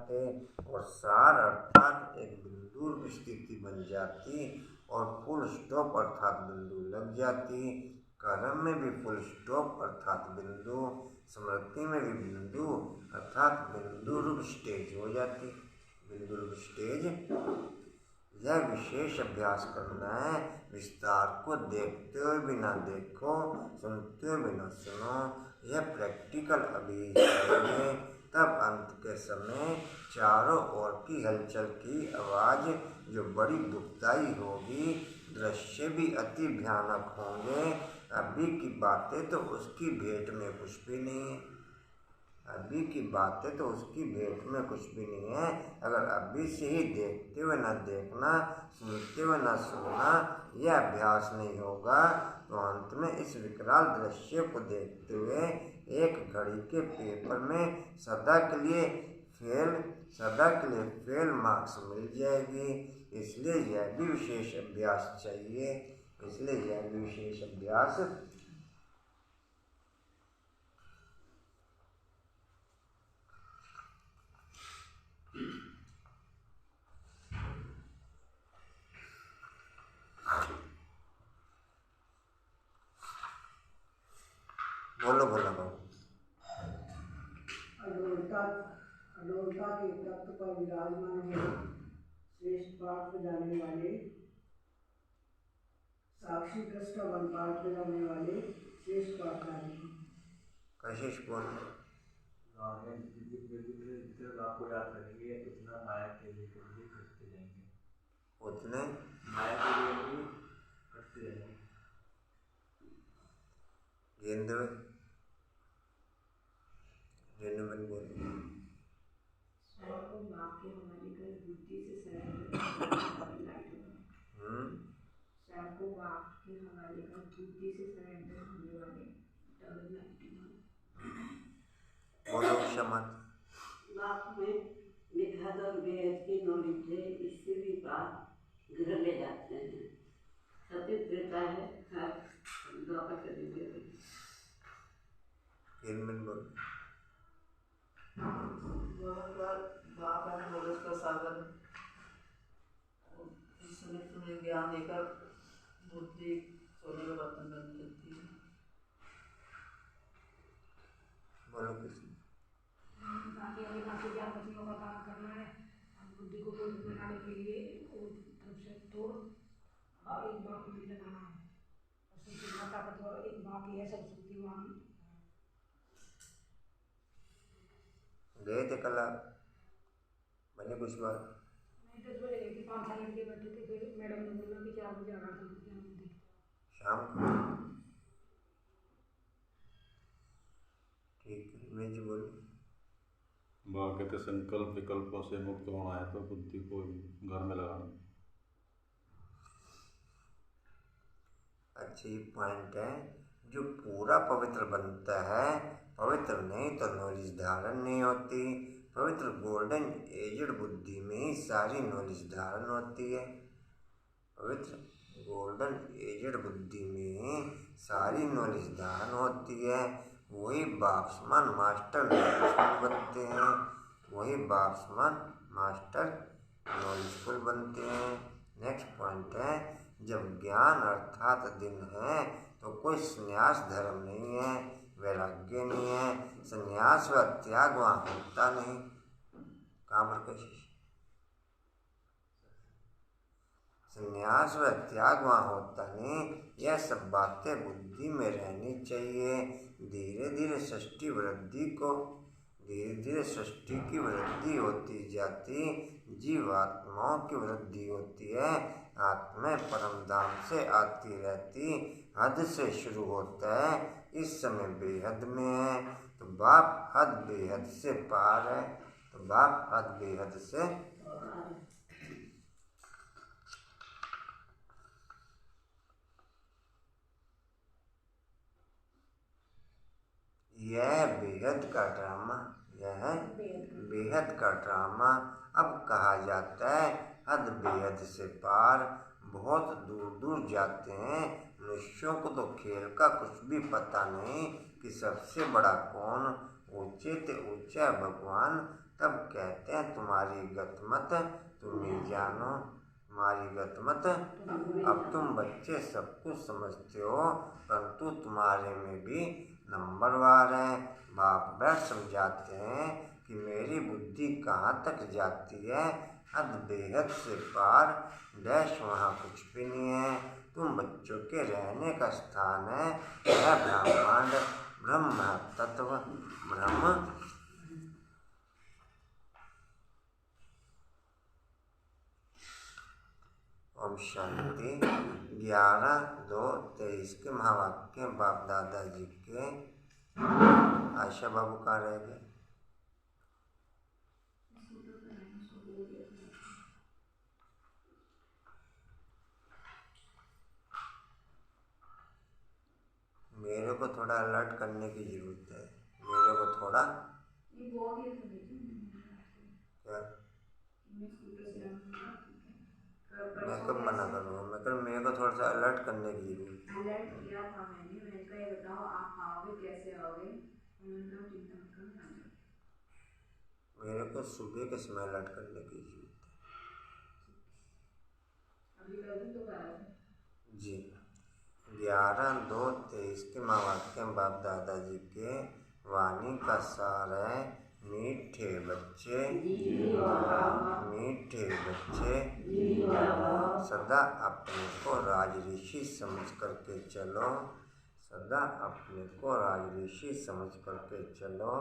जाते और सार अर्थात एक बिंदु की स्थिति बन जाती और फुल स्टॉप अर्थात बिंदु लग जाती। कर्म में भी फुल स्टॉप अर्थात बिंदु, स्मृति में भी बिंदु अर्थात बिंदु रूप स्टेज हो जाती। बिंदु रूप स्टेज यह विशेष अभ्यास करना है। विस्तार को देखते हुए भी ना देखो, सुनते हुए भी ना सुनो। यह प्रैक्टिकल अभी करेंगे, तब अंत के समय चारों ओर की हलचल की आवाज़ जो बड़ी दुखदाई होगी, दृश्य भी अति भयानक होंगे। अभी की बातें तो उसकी भेंट में कुछ भी नहीं है। अभी की बातें तो उसकी भेंट में कुछ भी नहीं है। अगर अभी से ही देखते हुए न देखना, सुनते हुए न सुनना, यह अभ्यास नहीं होगा तो अंत में इस विकराल दृश्य को देखते हुए एक घड़ी के पेपर में सदा के लिए फेल मार्क्स मिल जाएगी। इसलिए यह भी विशेष अभ्यास चाहिए। बोलो बाबू। अडोलता के तख्त पर विराजमान है श्रेष्ठ पाठ बजाने वाले, साक्षी दृष्टा वन पाठ बजाने वाले श्रेष्ठ पाठधारी। कशिश बोल। जितने आपको याद करेंगे उतना माया के लिए करते जाएंगे, उतने माया के लिए भी करते जाएंगे। बोलो क्षमत। लाख में निधन और बेहद की नॉलेज है, इससे भी बात घर ले जाते हैं। सतीत देता है हर द्वापर के दिन का साधन सुने ज्ञान लेकर बुद्धि सोने का बर्तन बन जाती है। बोलो किसी बाकी ज्ञान पत्नियों का काम करना है। बुद्धि को कोई बनाने के लिए तरफ से तोड़ और एक बाप में लगाना है। ताकतवर एक बाप ही है, सब शक्तिमान। गए थे कल आप बने कुछ बात? नहीं 10 बजे गई थी, 5 लड़के बैठे थे। फिर मैडम ने बोला कि 4 बजे आना था शाम को। ठीक है, मैं जी बोलूँ। कहते संकल्प विकल्पों से मुक्त होना है तो बुद्धि को घर में लगाना। अच्छी पॉइंट है। जो पूरा पवित्र बनता है, पवित्र नहीं तो नॉलेज धारण नहीं होती। पवित्र गोल्डन एजड बुद्धि में ही सारी नॉलेज धारण होती है। पवित्र गोल्डन एजड बुद्धि में सारी नॉलेज धारण होती है। वही बाप्समान मास्टर नॉलेजफुल बनते हैं। वही बाप्समान मास्टर नॉलेजफुल बनते हैं। नेक्स्ट पॉइंट है, जब ज्ञान अर्थात दिन है तो कोई संन्यास धर्म नहीं है, वैराग्य नहीं है। संन्यास व त्याग वहाँ होता नहीं। कहाँ पर कशिश? संन्यास व त्याग वहाँ होता नहीं। यह सब बातें बुद्धि में रहनी चाहिए। धीरे धीरे सृष्टि की वृद्धि होती जाती, जीवात्माओं की वृद्धि होती है। आत्मा परम धाम से आती रहती, हद से शुरू होता है, इस समय बेहद में है तो बाप हद बेहद से पार है। तो बाप हद बेहद से यह बेहद का ड्रामा अब कहा जाता है। हद बेहद से पार बहुत दूर दूर जाते हैं। मनुष्यों को तो खेल का कुछ भी पता नहीं कि सबसे बड़ा कौन। ऊंचे ते ऊंचा भगवान तब कहते हैं तुम्हारी गत मत तुम ही जानो, तुम्हारी गत मत। अब तुम बच्चे सब कुछ समझते हो, परंतु तुम्हारे में भी नंबरवार हैं। बाप बैठ समझाते हैं कि मेरी बुद्धि कहाँ तक जाती है, हद बेहद से पार, डैश वहाँ कुछ भी नहीं है। तुम बच्चों के रहने का स्थान है, यह ब्रह्मांड, ब्रह्म तत्व, ब्रह्म। ओम शांति। 11/2/23 के महावाक्य बाप दादाजी के। आयशा बाबू कहाँ रह गए? मेरे को थोड़ा अलर्ट करने की जरूरत है, मेरे को थोड़ा क्या, मैं कब मना करूँगा? मैं कर मेरे को थोड़ा सा अलर्ट करने की जरूरत है। अलर्ट किया था मैंने कहा ये बताओ आप आओगे कैसे आओगे, उन्होंने कहा चिंता मत करो आ जाओ। मेरे को सुबह के समय अलर्ट करने की जरूरत है। अभी कर दूँ दोबारा जी। 11/2/23 के महावाक्य बाप दादाजी के वाणी का सार है, मीठे बच्चे, मीठे बच्चे, सदा अपने को राज ऋषि समझ करके चलो, सदा अपने को राज ऋषि समझ करके चलो।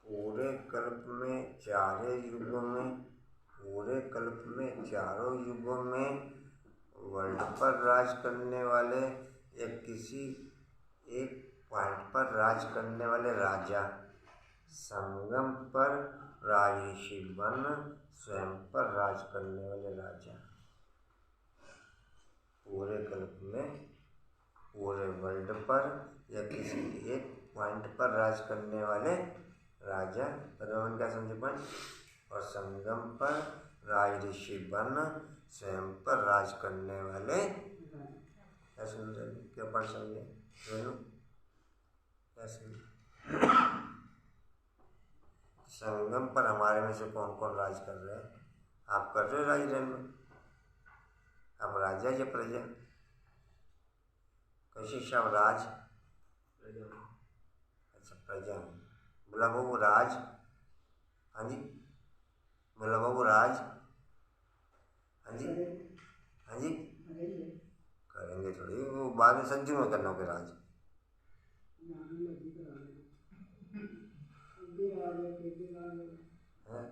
पूरे कल्प में चारों युगों में, पूरे कल्प में चारों युगों में वर्ल्ड पर राज करने वाले या किसी एक पॉइंट पर राज करने वाले राजा, संगम पर राजऋषि बन स्वयं पर राज करने वाले राजा, पूरे कल्प में पूरे वर्ल्ड पर या किसी एक पॉइंट पर राज करने वाले राजा, पदवन क्या समझे पॉइंट, और संगम पर राजऋषि बन स्वयं पर राज करने वाले, क्या समझे, क्या पढ़ समझे क्या समझे? संगम पर हमारे में से कौन कौन राज कर रहे हैं? आप कर रहे हो राज में, आप राजा या प्रजा? कशिश आप राज, अच्छा प्रजा। बोला बाबू राज, हाँ जी, बोला बाबू राज, हाँ जी, हाँ जी, करेंगे थोड़ी, वो बाद में सज्जू में करना होगा राज।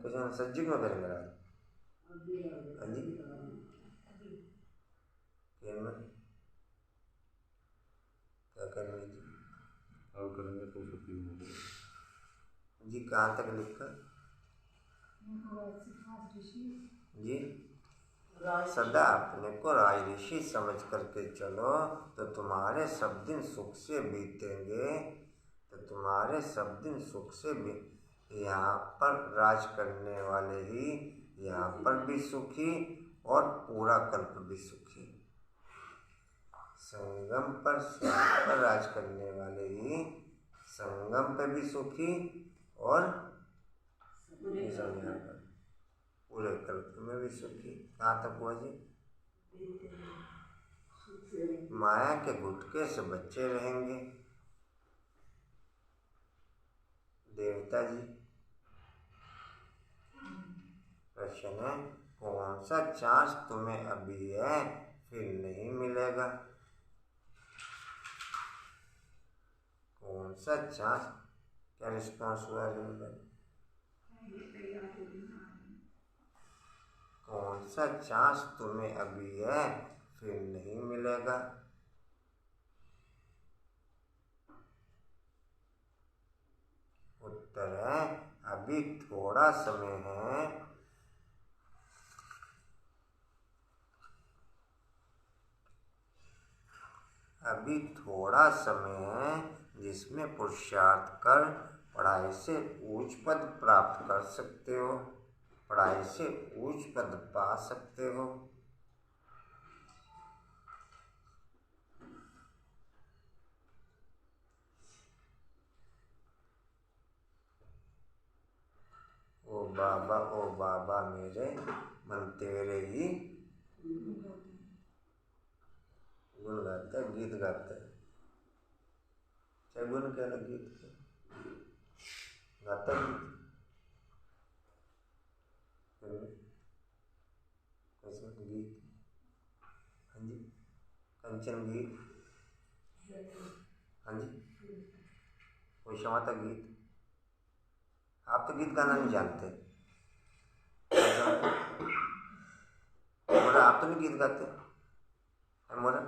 कुछ हम सज्जू में करेंगे राज, हाँ जी, क्या करेंगे जी? अब करेंगे तो सत्युग में जी कहाँ तक लिखा जी? सदा अपने को राज ऋषि समझ करके चलो तो तुम्हारे सब दिन सुख से बीतेंगे, तो तुम्हारे सब दिन सुख से भी, यहाँ पर राज करने वाले ही यहाँ पर भी सुखी और पूरा कल्प भी सुखी। संगम पर स्वयं पर राज करने वाले ही संगम पे भी सुखी और पूरे कल्प में भी सुखी। कहाँ तक हुआ जी? माया के गुटके से बच्चे रहेंगे। देवता जी प्रश्न है, कौन सा चांस तुम्हें अभी है फिर नहीं मिलेगा? कौन सा चांस, क्या रिस्पॉन्स हुआ है? कौन सा चांस तुम्हें अभी है फिर नहीं मिलेगा? उत्तर है, अभी थोड़ा समय है, अभी थोड़ा समय है जिसमें पुरुषार्थ कर पढ़ाई से उच्च पद प्राप्त कर सकते हो, पढ़ाई से उच्च पद पा सकते हो। ओ बाबा मेरे मन तेरे ही गुण गाता है, गीत गाता है। चाहे गुण क्या ना गीत गाता है, कैसे गीत, हाँ जी, कंचन गीत, हाँ जी, कोई क्षमता गीत। आप तो गीत गाना नहीं जानते, मोरा आप तो नहीं गीत गाते है मोरा,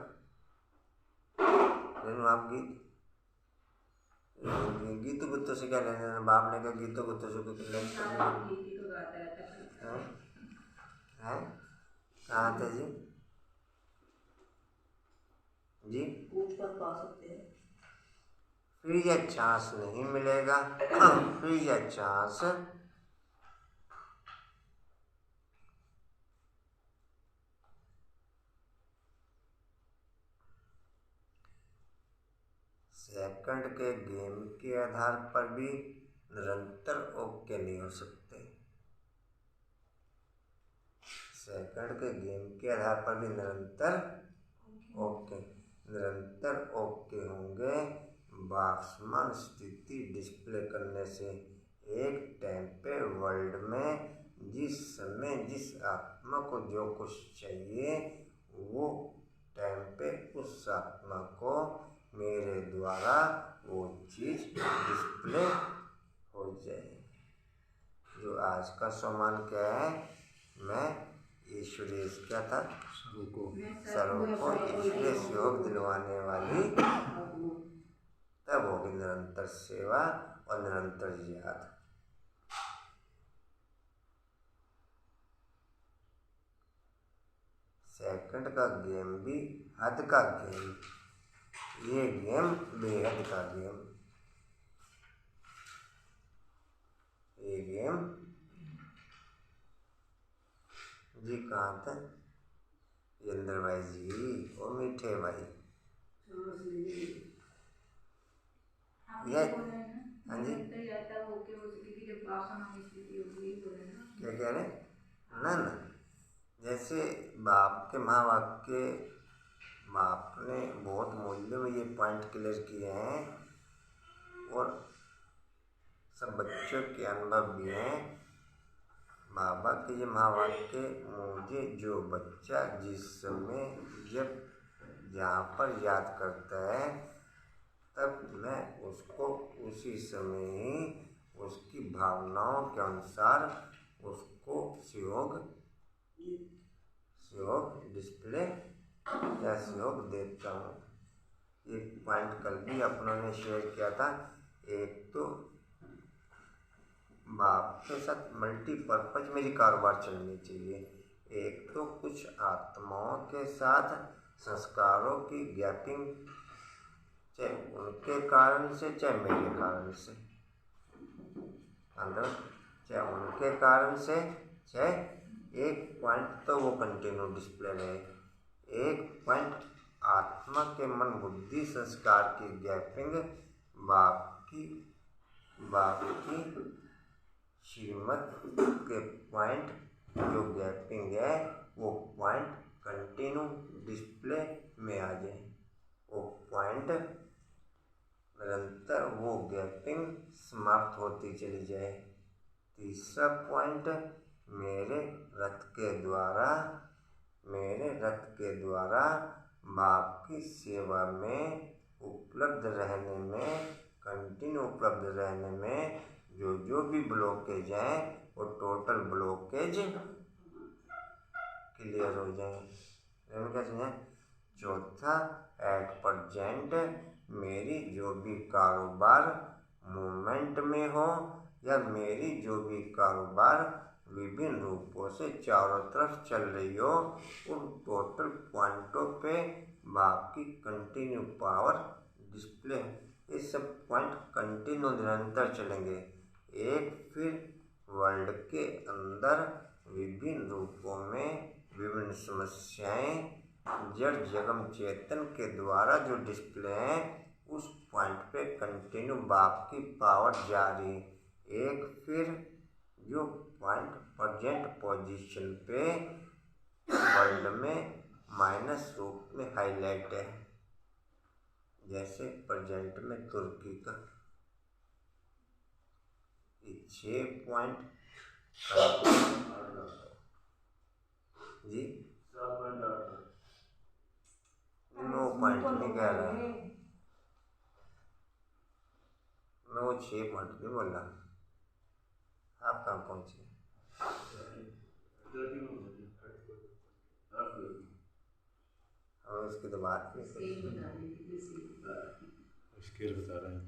लेकिन आप गीत गुत्तों से क्या लेना है? बाप ने कहा गीतों गुत्तों से कुछ लेना है? कहाँ थे जी? जी पूछ कर पा सकते हैं। फिर यह चांस नहीं मिलेगा, फिर यह चांस सेकंड के गेम के आधार पर भी निरंतर ओके नहीं हो सकते। सेकंड के गेम के आधार पर भी निरंतर ओके होंगे। बाक्समान स्थिति डिस्प्ले करने से एक टाइम पे वर्ल्ड में जिस समय जिस आत्मा को जो कुछ चाहिए वो टाइम पे उस आत्मा को मेरे द्वारा वो चीज़ डिस्प्ले हो जाए। जो आज का सम्मान क्या है? मैं ईश्वरेश क्या था? सर्व को ईश्वरीय योग दिलवाने वाली तब होगी निरंतर सेवा और निरंतर याद। सेकंड का गेम भी हद का गेम, ये गेम बेहद का गेम, ये गेम जी कहाँ था? इंद्र भाई जी और मीठे भाई, ये हाँ जी क्या कह रहे? ना जैसे बाप के महावाक्य, बाप ने बहुत मूल्य में ये पॉइंट क्लियर किए हैं और सब बच्चों के अनुभव भी हैं। बाबा के ये महावाक्य, मुझे जो बच्चा जिस समय जब जहाँ पर याद करता है तब मैं उसको उसी समय ही उसकी भावनाओं के अनुसार उसको सहयोग डिस्प्ले या सहयोग देता हूँ। एक पॉइंट कल भी अपनों ने शेयर किया था। एक तो बाप के साथ मल्टीपर्पज मेरी कारोबार चलनी चाहिए। एक तो कुछ आत्माओं के साथ संस्कारों की गैपिंग, चाहे उनके कारण से चाहे मेरे कारण से, चाहे उनके कारण से चाहे एक पॉइंट तो वो कंटिन्यू डिस्प्ले रहे। एक पॉइंट आत्मा के मन बुद्धि संस्कार की गैपिंग, बाप की श्रीमत के पॉइंट जो गैपिंग है वो पॉइंट कंटिन्यू डिस्प्ले में आ जाए। वो पॉइंट निरंतर वो गैपिंग समाप्त होती चली जाए। तीसरा पॉइंट, मेरे रथ के द्वारा बाप की सेवा में उपलब्ध रहने में, कंटिन्यू उपलब्ध रहने में जो भी ब्लॉकेज हैं वो टोटल ब्लॉकेज क्लियर हो जाए। क्या समझे? चौथा, एट प्रेजेंट मेरी जो भी कारोबार मूवमेंट में हो या मेरी जो भी कारोबार विभिन्न रूपों से चारों तरफ चल रही हो, उन टोटल पॉइंटों पे भाव की कंटिन्यू पावर डिस्प्ले। ये सब पॉइंट कंटिन्यू निरंतर चलेंगे। एक फिर वर्ल्ड के अंदर विभिन्न रूपों में विभिन्न समस्याएं जड़ जगम चेतन के द्वारा जो डिस्प्ले हैं उस पॉइंट पे कंटिन्यू बाप की पावर जारी। एक फिर जो पॉइंट प्रेजेंट पोजीशन पे वर्ल्ड में माइनस रूप में हाईलाइट है, जैसे प्रेजेंट में तुर्की का। ये 6 पॉइंट जी 9 पॉइंट नहीं कह रहा है मैं, वो 6 पॉइंट नहीं बोल रहा। आप कहाँ पहुँचे? हम इसकी तो बात नहीं स्केल बता रहे हैं।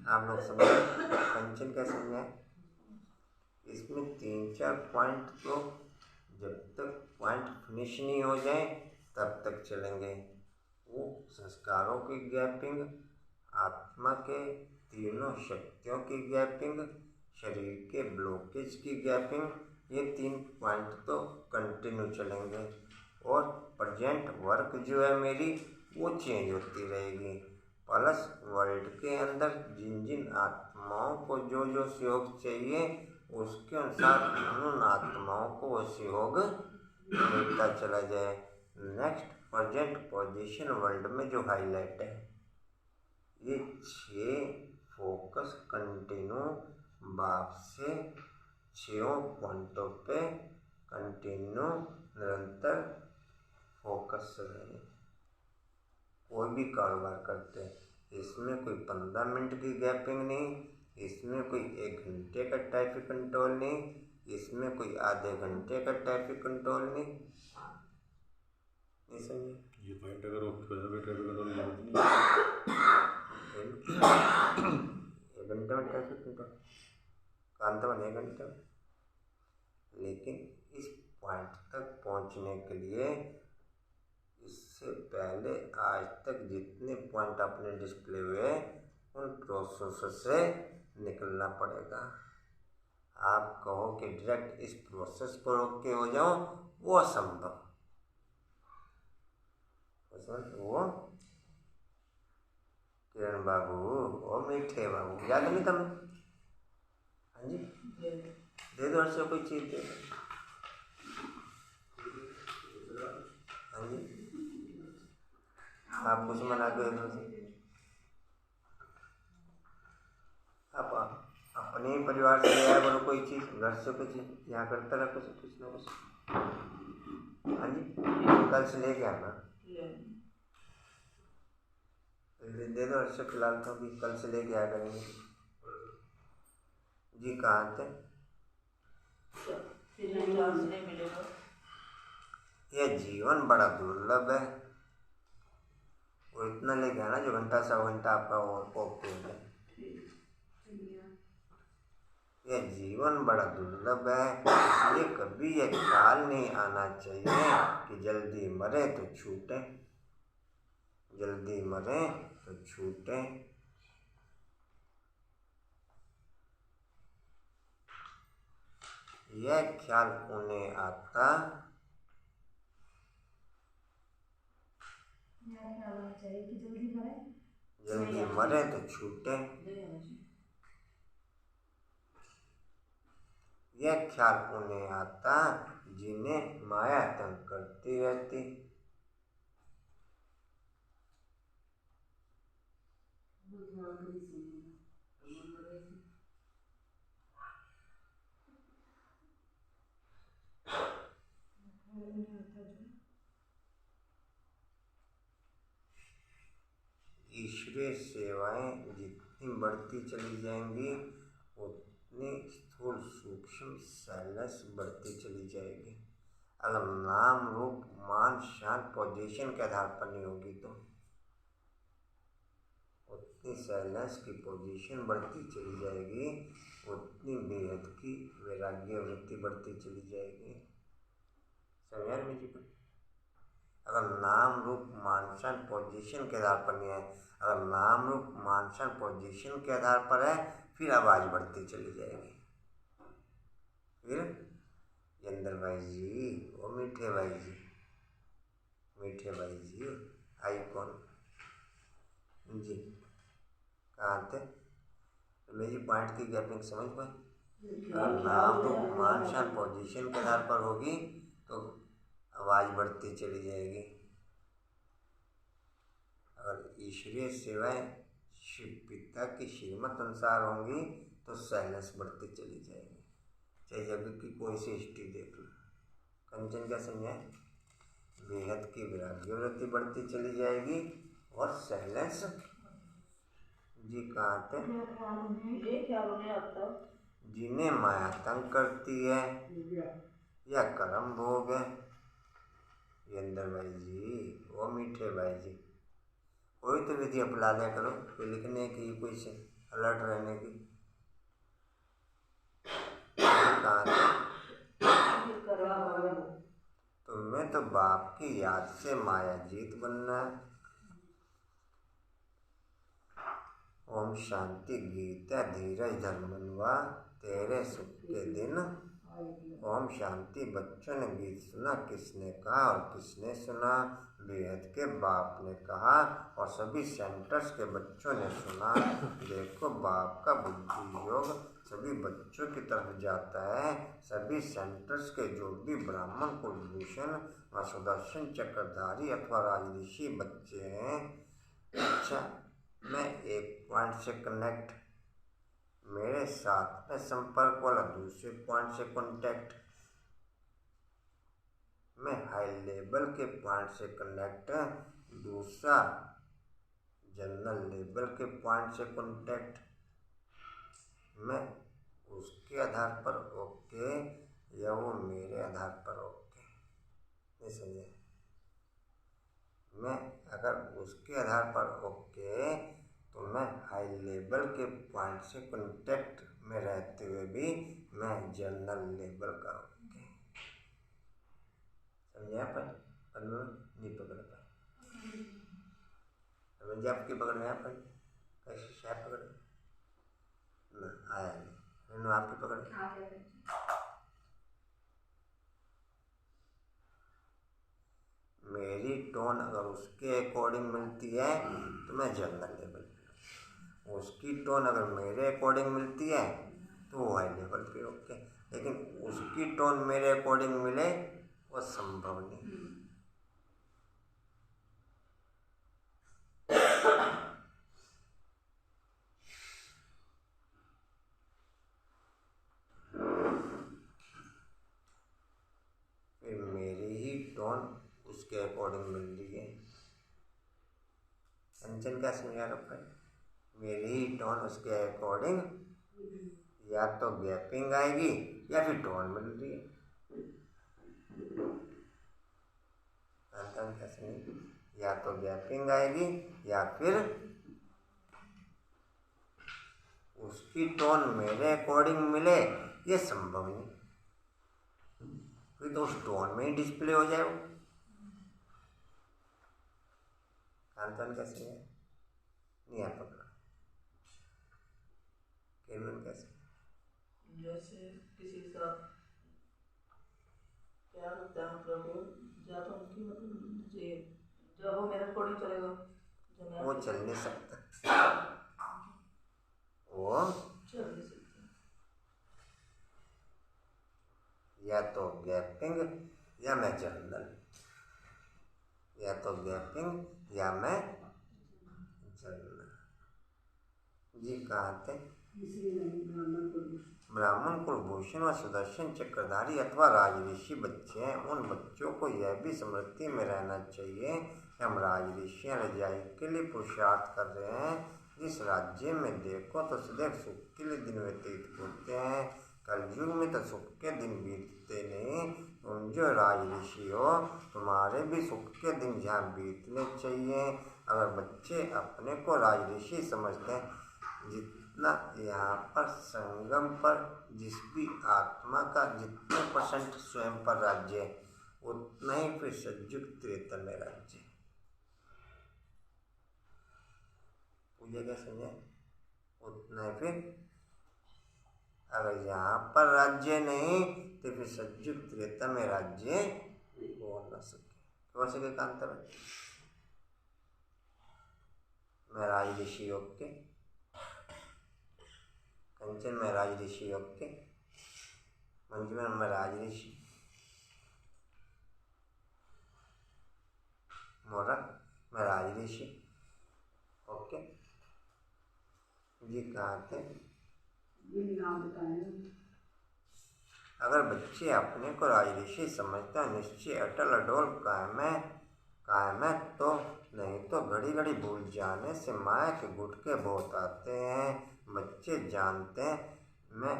आप लोग समझ कंचन क्या समझे? इसमें 3-4 पॉइंट तो जब तक पॉइंट फिनिश नहीं हो जाए तब तक चलेंगे। वो संस्कारों की गैपिंग, आत्मा के तीनों शक्तियों की गैपिंग, शरीर के ब्लॉकेज की गैपिंग, ये 3 पॉइंट तो कंटिन्यू चलेंगे। और प्रेजेंट वर्क जो है मेरी वो चेंज होती रहेगी। प्लस वर्ल्ड के अंदर जिन जिन आत्माओं को जो जो सहयोग चाहिए उसके अनुसार उन आत्माओं को वो सहयोग मिलता चला जाए। नेक्स्ट प्रेजेंट पोजीशन वर्ल्ड में जो हाईलाइट है, ये 6 फोकस कंटिन्यू बाप से 6 पॉइंटों पे कंटिन्यू निरंतर फोकस रहे। कोई भी कारोबार करते हैं इसमें कोई 15 मिनट की गैपिंग नहीं, इसमें कोई 1 घंटे का ट्रैफिक कंट्रोल नहीं, इसमें कोई आधे घंटे का ट्रैफिक कंट्रोल नहीं। समझे? ये पॉइंट अगर ओके हो जाए ट्रैफिक कंट्रोल नहीं होती 1 घंटे में ट्रैफिक कंट्रोल काम तो 1 घंटे में। लेकिन इस पॉइंट तक पहुंचने के लिए इससे पहले आज तक जितने पॉइंट अपने डिस्प्ले हुए उन प्रोसेस से निकलना पड़ेगा। आप कहो कि डायरेक्ट इस प्रोसेस पर रोक के हो जाओ, वो असंभव। वो किरण बाबू, ओ मीठे बाबू, याद नहीं तुम्हें? हाँ जी, दे दो से कोई चीज दे दो। हाँ जी, आप कुछ मना दो इधर से। आप अपने परिवार से ले आए बोलो कोई चीज, घर से कुछ यहाँ करता रहा कुछ ना कुछ। हाँ जी, कल से लेके आना। दे दो अर्षद, फिलहाल तो अभी कल से लेके आया करेंगे। जी कहाँ थे? यह जीवन बड़ा दुर्लभ है। वो इतना लेके आना जो घंटा 1.5 घंटा आपका ओके है। यह जीवन बड़ा दुर्लभ है, इसलिए कभी यह ख्याल नहीं आना चाहिए कि जल्दी मरे तो छूटे, जल्दी मरे तो छूटे। यह ख्याल उन्हें आता चाहिए कि जल्दी मरे तो छूटे। यह ख्याल उन्हें आता जिन्हें माया तंग करती रहती। ईश्वरीय सेवाएं जितनी बढ़ती चली जाएंगी उतनी स्थूल सूक्ष्म साइलेंस बढ़ती चली जाएगी। अगर नाम रूप मान शान पोजीशन के आधार पर नहीं होगी तो उतनी साइलेंस की पोजीशन बढ़ती चली जाएगी, उतनी बेहद की वैराग्य वृत्ति बढ़ती चली जाएगी। समझा रहे जी? अगर नाम रूप मानसन पोजीशन के आधार पर नहीं है, अगर नाम रूप मानसन पोजीशन के आधार पर है फिर आवाज़ बढ़ती चली जाएगी। फिर जंदर भाई जी, ओ मीठे भाई जी, मीठे भाई जी आई कौन जी, कहाँ थे मेरी पॉइंट की गैपिंग समझ पाए। अगर नाम रूप मानसन पोजीशन के आधार पर होगी तो आवाज़ बढ़ती चली जाएगी। अगर ईश्वरीय सेवाएं शिव पिता की श्रीमत अनुसार होंगी तो साइलेंस बढ़ती चली जाएगी। चाहे जगत की कोई सी हिस्ट्री देख लो, कंचन क्या समझाए, बेहद की वैराग्य वृत्ति बढ़ती चली जाएगी और साइलेंस जी कहाँ थे, ये ख्याल नहीं आता। जिन्हें माया तंग करती है या कर्म भोग है। वीरेंद्र भाई जी, वो मीठे भाई जी, कोई तो विधि अपना लिया करो, कोई लिखने की, कोई से अलर्ट रहने की। कहाँ तुम्हें तो बाप की याद से माया जीत बनना है। ओम शांति गीता धीरज धर्मनवा तेरे सुख के दिन। ओम शांति बच्चों ने गीत सुना, किसने कहा और किसने सुना, बेहद के बाप ने कहा और सभी सेंटर्स के बच्चों ने सुना। देखो बाप का बुद्धि योग सभी बच्चों की तरफ जाता है। सभी सेंटर्स के जो भी ब्राह्मण कुलभूषण व सुदर्शन चक्रधारी अथवा राजऋषि बच्चे हैं, अच्छा मैं एक पॉइंट से कनेक्ट, मेरे साथ में संपर्क वाला दूसरे पॉइंट से कॉन्टैक्ट, मैं हाई लेवल के पॉइंट से कनेक्ट, दूसरा जनरल लेवल के पॉइंट से कॉन्टैक्ट, मैं उसके आधार पर ओके या वो मेरे आधार पर ओके, ये समझे। मैं अगर उसके आधार पर ओके तो मैं हाई लेवल के पॉइंट से कॉन्टैक्ट में रहते हुए भी मैं जनरल लेवल का ओके, समझे पर नहीं पकड़ पाए, समझे आपकी पकड़ में पर कैसे शायद पकड़ ना आया नहीं, आपकी पकड़ मेरी टोन अगर उसके अकॉर्डिंग मिलती है तो मैं जनरल लेवल पे, उसकी टोन अगर मेरे अकॉर्डिंग मिलती है तो वो हाई लेवल पे ओके, लेकिन उसकी टोन मेरे अकॉर्डिंग मिले वो संभव नहीं। फिर मेरी ही टोन उसके अकॉर्डिंग मिल रही है। कंचन क्या समझा रखा है, मेरी ही टोन उसके अकॉर्डिंग या तो गैपिंग आएगी या फिर टोन मिल रही है। कंचन क्या समझ, या तो गैपिंग आएगी या फिर उसकी टोन मेरे अकॉर्डिंग मिले, ये संभव नहीं, फिर तो उस टोन में ही डिस्प्ले हो जाए वो। कांतन कैसे है, नहीं आ पकड़ा, केवल कैसे, जैसे किसी के साथ प्यार होता है, मतलब या तो उनकी मतलब मुझे जब वो मेरे अकॉर्डिंग चलेगा, जब मैं वो चल नहीं सकता, वो चल नहीं सकता, या तो गैपिंग या मैं जनरल, या तो गैपिंग या मैं जनरल जी। कहाँ थे, ब्राह्मण कुलभूषण व सुदर्शन चक्रधारी अथवा राजऋषि बच्चे हैं। उन बच्चों को यह भी स्मृति में रहना चाहिए कि हम राजऋषि रजाई के लिए पुरुषार्थ कर रहे हैं। जिस राज्य में देखो तो सदैव सुख के लिए दिन व्यतीत होते हैं, कलयुग में तो सुख के दिन बीतते नहीं। तुम जो राजऋषि हो, तुम्हारे भी सुख के दिन जहाँ बीतने चाहिए। अगर बच्चे अपने को राजऋषि समझते हैं, जितना यहाँ पर संगम पर जिस भी आत्मा का जितने % स्वयं पर राज्य है, उतना ही फिर सज्जुक त्रेता में राज्य। पूजा क्या समझे? उतना ही फिर, अगर यहाँ पर राज्य नहीं तो फिर सज्जुक त्रेता में राज्य हो न सके। हो सके का अंतर है? महराज ऋषि योग के, कंचन महराज ऋषि योग के, मंजूर महराज ऋषि, मोरा महराज ऋषि। ओके जी, कहाँ थे? अगर बच्चे अपने को राज ऋषि समझते हैं, निश्चय अटल अडोल कायम है, तो नहीं तो घड़ी घड़ी भूल जाने से माया के गुटके बहुत आते हैं। बच्चे जानते हैं मैं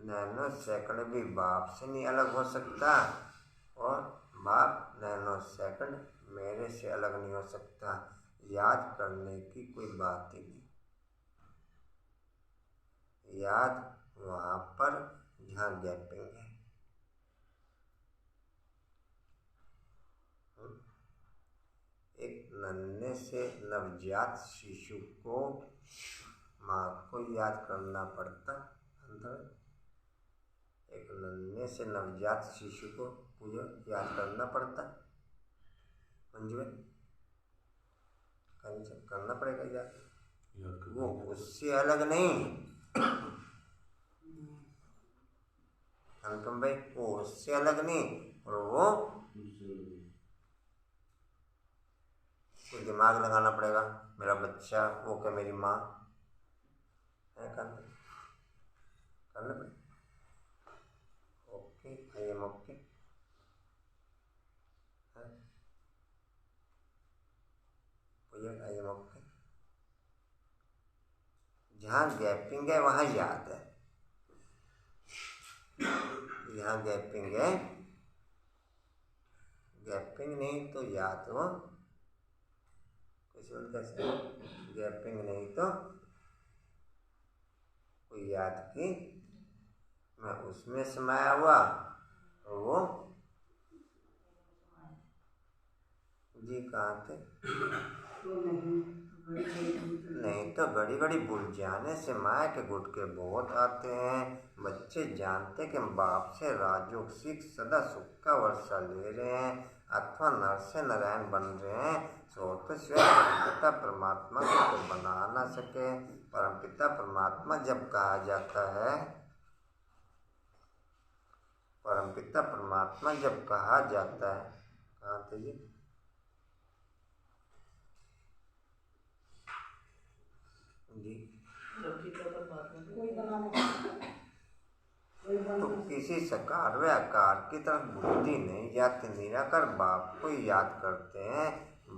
नैनो सेकंड भी बाप से नहीं अलग हो सकता, और बाप नैनो सेकंड मेरे से अलग नहीं हो सकता। याद करने की कोई बात ही नहीं। याद वहाँ पर जहाँ गैपिंग है। एक नन्हे से नवजात शिशु को माँ को याद करना पड़ता अंदर। एक नन्हे से नवजात शिशु को पूजा याद करना पड़ता। मंजू करना पड़ेगा याद। वो उससे अलग नहीं, अनुपम भाई, वो उससे अलग नहीं, और वो कुछ दिमाग लगाना पड़ेगा। मेरा बच्चा वो क्या मेरी माँ है, करना पड़ेगा। Okay, I am okay. I am okay. जहाँ गैपिंग है वहाँ याद है। यहाँ गैपिंग है, गैपिंग नहीं तो याद हो। कैसे गैपिंग नहीं तो कोई याद की मैं उसमें समाया हुआ, और वो जी कहाँ थे? नहीं तो घड़ी घड़ी भूल जाने से माया के गुटके बहुत आते हैं। बच्चे जानते कि बाप से राजयोग सीख सदा सुख का वर्षा ले रहे हैं, अथवा नर से नारायण बन रहे हैं, सो तो स्वयं परमपिता परमात्मा को तो बना ना सके। परमपिता परमात्मा जब कहा जाता है, परमपिता परमात्मा जब कहा जाता है, कहाँ थे जी? जी तो किसी सकार व आकार की तरफ बुद्धि नहीं जाती। निराकार बाप को याद करते हैं,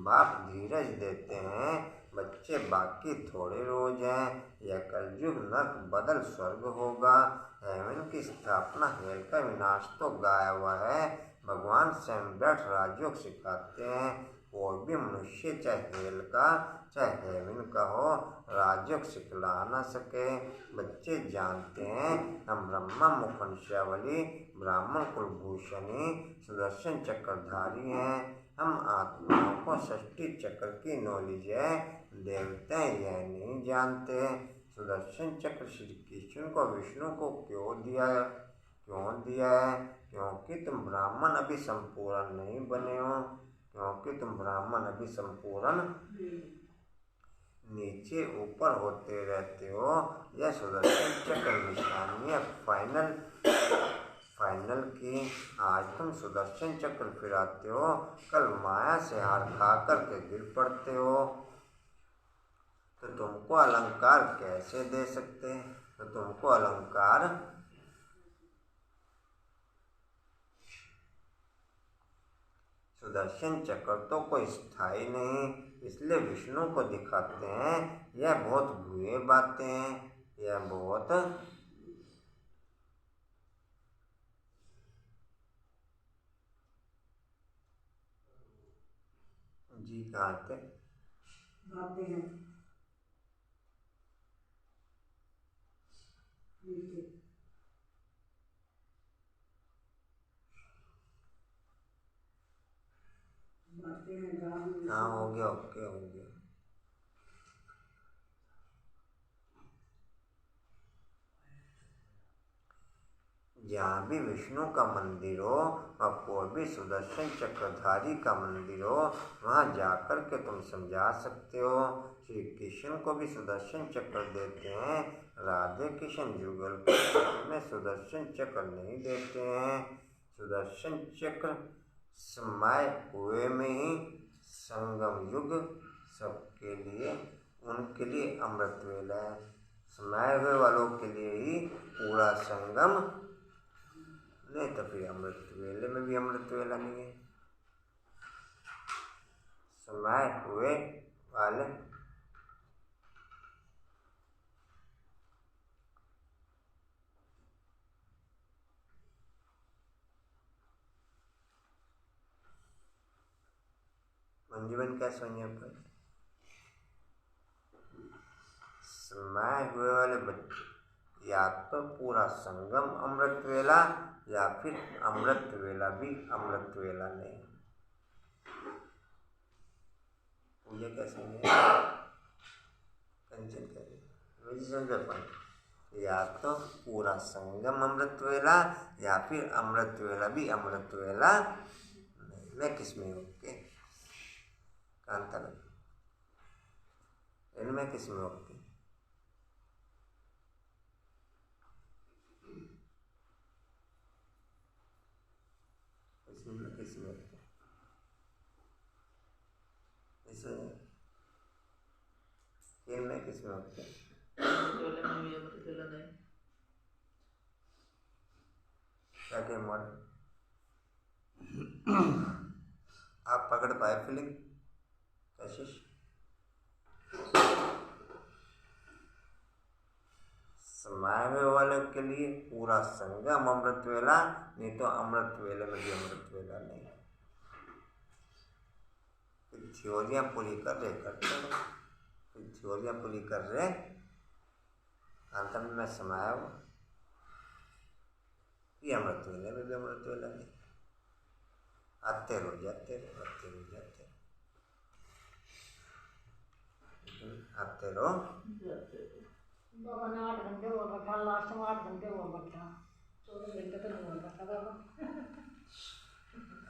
बाप धीरज देते हैं। बच्चे बाकी थोड़े रोज हैं, यह कलयुग नर्क बदल स्वर्ग होगा। हेवन की स्थापना, हेल का विनाश तो गाया हुआ है। भगवान स्वयं बैठ राजयोग सिखाते हैं। कोई भी मनुष्य चाहे हेल का चाहे हेवन का हो, राजयोग सिखला न सके। बच्चे जानते हैं हम ब्रह्मा मुखवंशावली ब्राह्मण कुलभूषणी सुदर्शन चक्रधारी हैं। हम आत्माओं को षष्ठी चक्र की नॉलेज है, देवते यह नहीं जानते। सुदर्शन चक्र श्री कृष्ण को विष्णु को क्यों दिया है? क्योंकि तुम ब्राह्मण अभी संपूर्ण नहीं बने हो। क्योंकि तुम ब्राह्मण अभी संपूर्ण नीचे ऊपर होते रहते हो। यह सुदर्शन चक्र निशानी है फाइनल की। आज तुम सुदर्शन चक्र फिराते हो, कल माया से हार खा कर के गिर पड़ते हो। तो तुमको अलंकार कैसे दे सकते हैं? तो तुमको अलंकार सुदर्शन चक्र तो कोई स्थायी नहीं, इसलिए विष्णु को दिखाते हैं। यह बहुत बुरे बातें हैं, यह बहुत जी कहते बातें हैं। बांटते हैं ग्राम। हाँ हो गया, ओके हो गया। जहाँ भी विष्णु का मंदिर हो और कोई भी सुदर्शन चक्रधारी का मंदिर हो, वहाँ जाकर के तुम समझा सकते हो। श्री कृष्ण को भी सुदर्शन चक्र देते हैं, राधे कृष्ण युगल में सुदर्शन चक्र नहीं देते हैं। सुदर्शन चक्र समय हुए में ही संगम युग सबके लिए, उनके लिए अमृत वेला है। समय हुए वालों के लिए ही पूरा संगम, नहीं तो फिर अमृत वेले में भी अमृत वेला नहीं है। समय हुए वाले मंजूबन क्या समझे पर? समय हुए वाले बच्चे या तो पूरा संगम अमृत वेला या फिर अमृत वेला भी अमृत वेला नहीं। मुझे कैसे कंचन करें मुझे समझ पाए, या तो पूरा संगम अमृत वेला या फिर अमृत वेला भी अमृत वेला नहीं। मैं किसमें ओके कांता इनमें किसमें ओके? किसमें इसे में किसमें ओके? अमृत वेले में भी अमृत वेला नहीं। क्या क्या मॉडल आप पकड़ पाए फीलिंग कशिश? समय वाले के लिए पूरा संगम अमृत वेला, नहीं तो अमृत वेले में भी अमृत वेला नहीं। थ्योरियाँ पूरी कर रहे थ्योरियाँ पूरी कर रहे अंत में समाया हुआ ये अमृत वेले में भी अमृत वेला नहीं। आते रहो जाते रहो, आते रहो जाते रहो, आते रहो। बाबा ने 8 घंटे बोल रखा, लास्ट में 8 घंटे बोल रखा, 24 घंटे तो नहीं बोल रखा बाबा।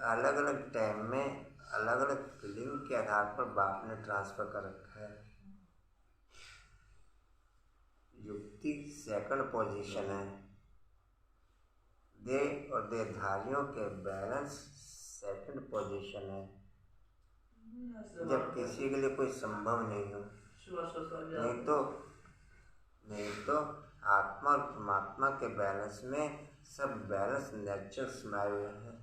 अलग अलग टाइम में अलग अलग फीलिंग के आधार पर बाप ने ट्रांसफर कर रखा है। युक्ति सेकंड पोजीशन है, दे और देधारियों के बैलेंस सेकंड पोजीशन है। जब किसी के लिए कोई संभव नहीं हो, नहीं तो आत्मा और परमात्मा के बैलेंस में सब बैलेंस नेचुरल समाये हुए हैं।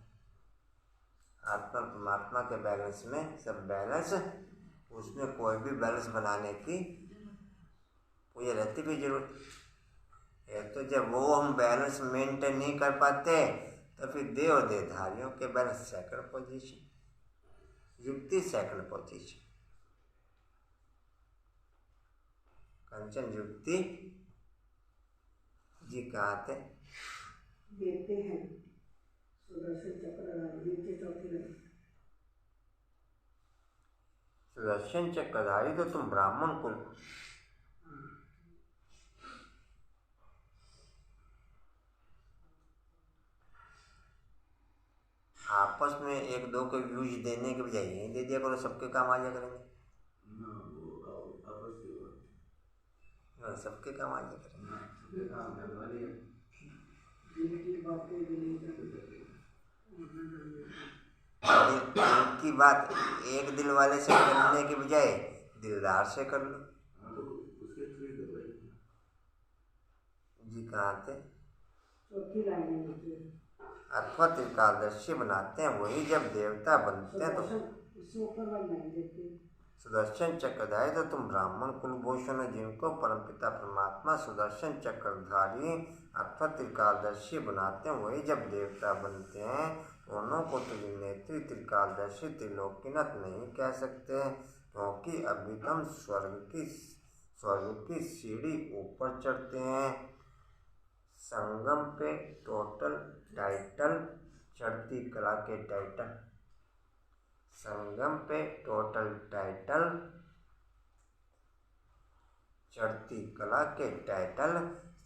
आत्मा और परमात्मा के बैलेंस में सब बैलेंस, उसमें कोई भी बैलेंस बनाने की मुझे रहती भी जरूरत है। तो जब वो हम बैलेंस मेंटेन नहीं कर पाते तो फिर देह और देहधारियों के बैलेंस सेकंड पोजीशन, युक्ति सेकंड पोजीशन। कंचन युक्ति जी कहाँ थे? देते हैं सुदर्शन चक्रधारी। सुदर्शन चक्रधारी तो तुम ब्राह्मण कुल, आपस में एक दो को व्यूज देने के बजाय यही दे दिया करो, सबके काम आ जाया करेंगे। सबके काम आ जाया करेंगे। इनकी बात एक दिल वाले से करने के बजाय दिलदार से कर लो। जी कहाँ थे? अथवा त्रिकालदर्शी बनाते हैं वही जब देवता बनते हैं तो सुदर्शन चक्रधारी तो तुम ब्राह्मण कुलभूषण हो, जिनको परमपिता परमात्मा सुदर्शन चक्रधारी अथवा त्रिकालदर्शी बनाते हैं वही जब देवता बनते हैं। दोनों को त्रिनेत्री त्रिकालदर्शी त्रिलोकीनाथ नहीं कह सकते, क्योंकि अभी तुम स्वर्ग की सीढ़ी ऊपर चढ़ते हैं। संगम पे टोटल टाइटल चढ़ती कला के टाइटल, संगम पे टोटल टाइटल, चढ़ती कला के टाइटल,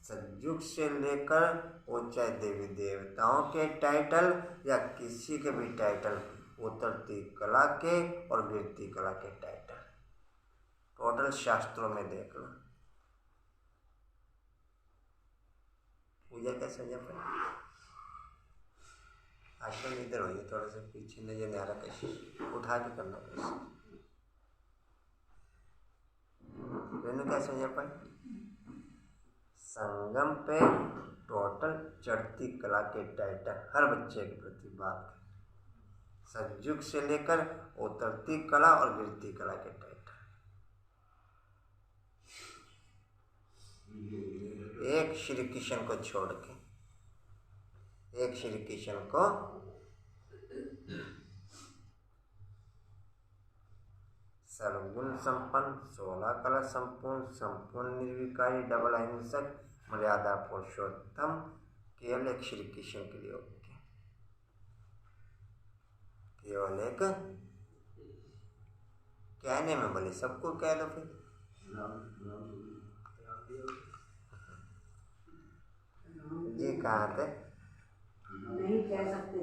सतयुग से लेकर वो चाहे देवी देवताओं के टाइटल या किसी के भी टाइटल, उतरती कला के और गिरती कला के टाइटल, टोटल शास्त्रों में देख लो। पूजा कैसे हो जाए? आश्रम इधर होइए, थोड़ा सा पीछे नजर नहीं आ रहा, कैसे उठा के करना कैसे? रेनू कैसे हो जाए पाए? संगम पे टोटल चढ़ती कला के टाइटल हर बच्चे के प्रति बात, सतयुग से लेकर उतरती कला और गिरती कला के टाइटल। एक श्री कृष्ण को छोड़ के, एक श्री कृष्ण को सर्वगुण संपन्न, 16 कला संपूर्ण, संपूर्ण निर्विकारी, डबल अहिंसक, मर्यादा पुरुषोत्तम, केवल एक श्री कृष्ण के लिए ओके, केवल एक कहने में बोले, सबको कह दो फिर। जी कहाँ थे? नहीं कह सकते।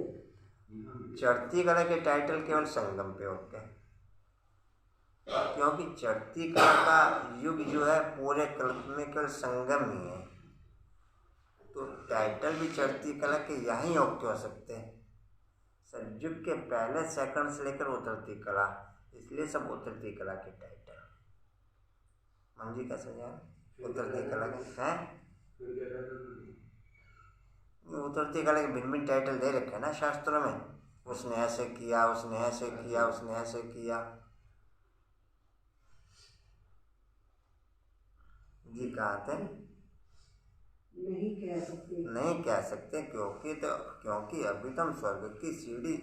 चढ़ती कला के टाइटल केवल संगम पे होते हैं, क्योंकि चढ़ती कला का युग जो है पूरे कल्प में केवल संगम ही है, तो टाइटल भी चढ़ती कला के यहीं ओके हो सकते हैं। सतयुग के पहले सेकंड से लेकर उतरती कला, इसलिए सब उतरती कला के टाइटल। मंजी कैसे जाए? उतरती कला के हैं, उतरती कला के भिन्न भिन्न टाइटल दे रखे हैं ना शास्त्रों में, उसने ऐसे किया, उसने ऐसे किया, उसने ऐसे किया। जी कहाँ थे? नहीं कह सकते। नहीं कह सकते क्योंकि अभी तो हम स्वर्ग की सीढ़ी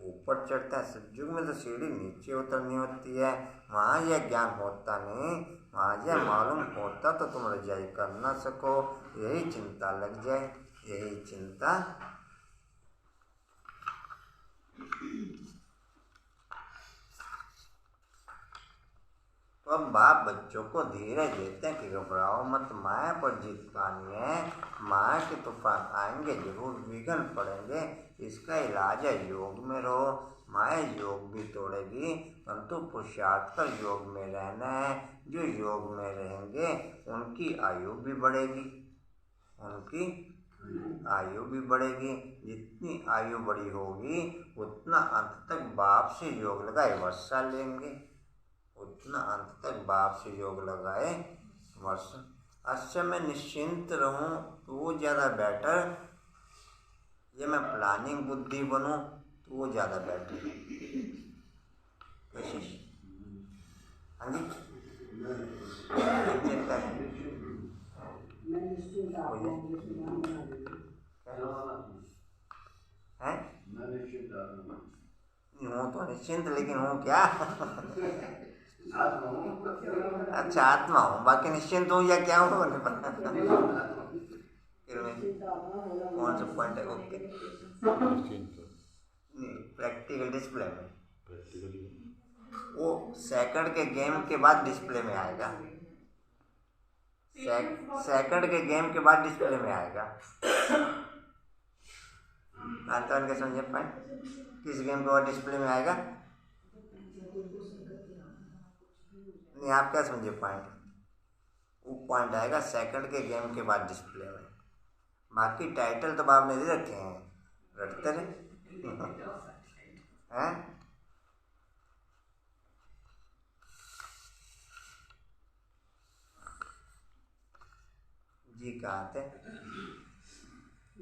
ऊपर चढ़ते हैं, सतयुग में तो सीढ़ी नीचे उतरनी होती है। वहाँ यह ज्ञान होता नहीं, वहाँ यह मालूम होता तो तुम रजाई कर ना सको, यही चिंता लग जाए, यही चिंता। तो अब बाप बच्चों को धीरज देते हैं कि घबराओ मत, माया पर जीत पानी है, माया के तूफान आएंगे, जरूर विघ्न पड़ेंगे, इसका इलाज है योग में रहो। माया योग भी तोड़ेगी, परंतु पुरुषार्थ कर योग में रहना है। जो योग में रहेंगे उनकी आयु भी बढ़ेगी, उनकी आयु भी बढ़ेगी। जितनी आयु बड़ी होगी उतना अंत तक बाप से योग लगाए वर्षा लेंगे, उतना अंत तक बाप से योग लगाए वर्ष। अच्छा मैं निश्चिंत रहूं तो वो ज़्यादा बेटर, ये मैं प्लानिंग बुद्धि बनूं तो वो ज़्यादा बेटर। कोशिश हाँ जी हैं? हूँ तो निश्चिंत, लेकिन हूँ क्या? अच्छा आत्मा हूँ, बाकी निश्चिंत हूँ या क्या हूँ नहीं पता। कौन सा पॉइंट है? ओके नहीं, प्रैक्टिकल डिस्प्ले में वो सेकंड के गेम के बाद डिस्प्ले में आएगा, सेकंड के गेम के बाद डिस्प्ले में आएगा। आंतरण के समझे पॉइंट? किस गेम के बाद डिस्प्ले में आएगा? नहीं आप क्या समझे पॉइंट? वो पॉइंट आएगा सेकंड के गेम के बाद डिस्प्ले में। बाकी टाइटल तो आपने दे रखे हैं, रटते रहे हैं। जी कहाँ थे?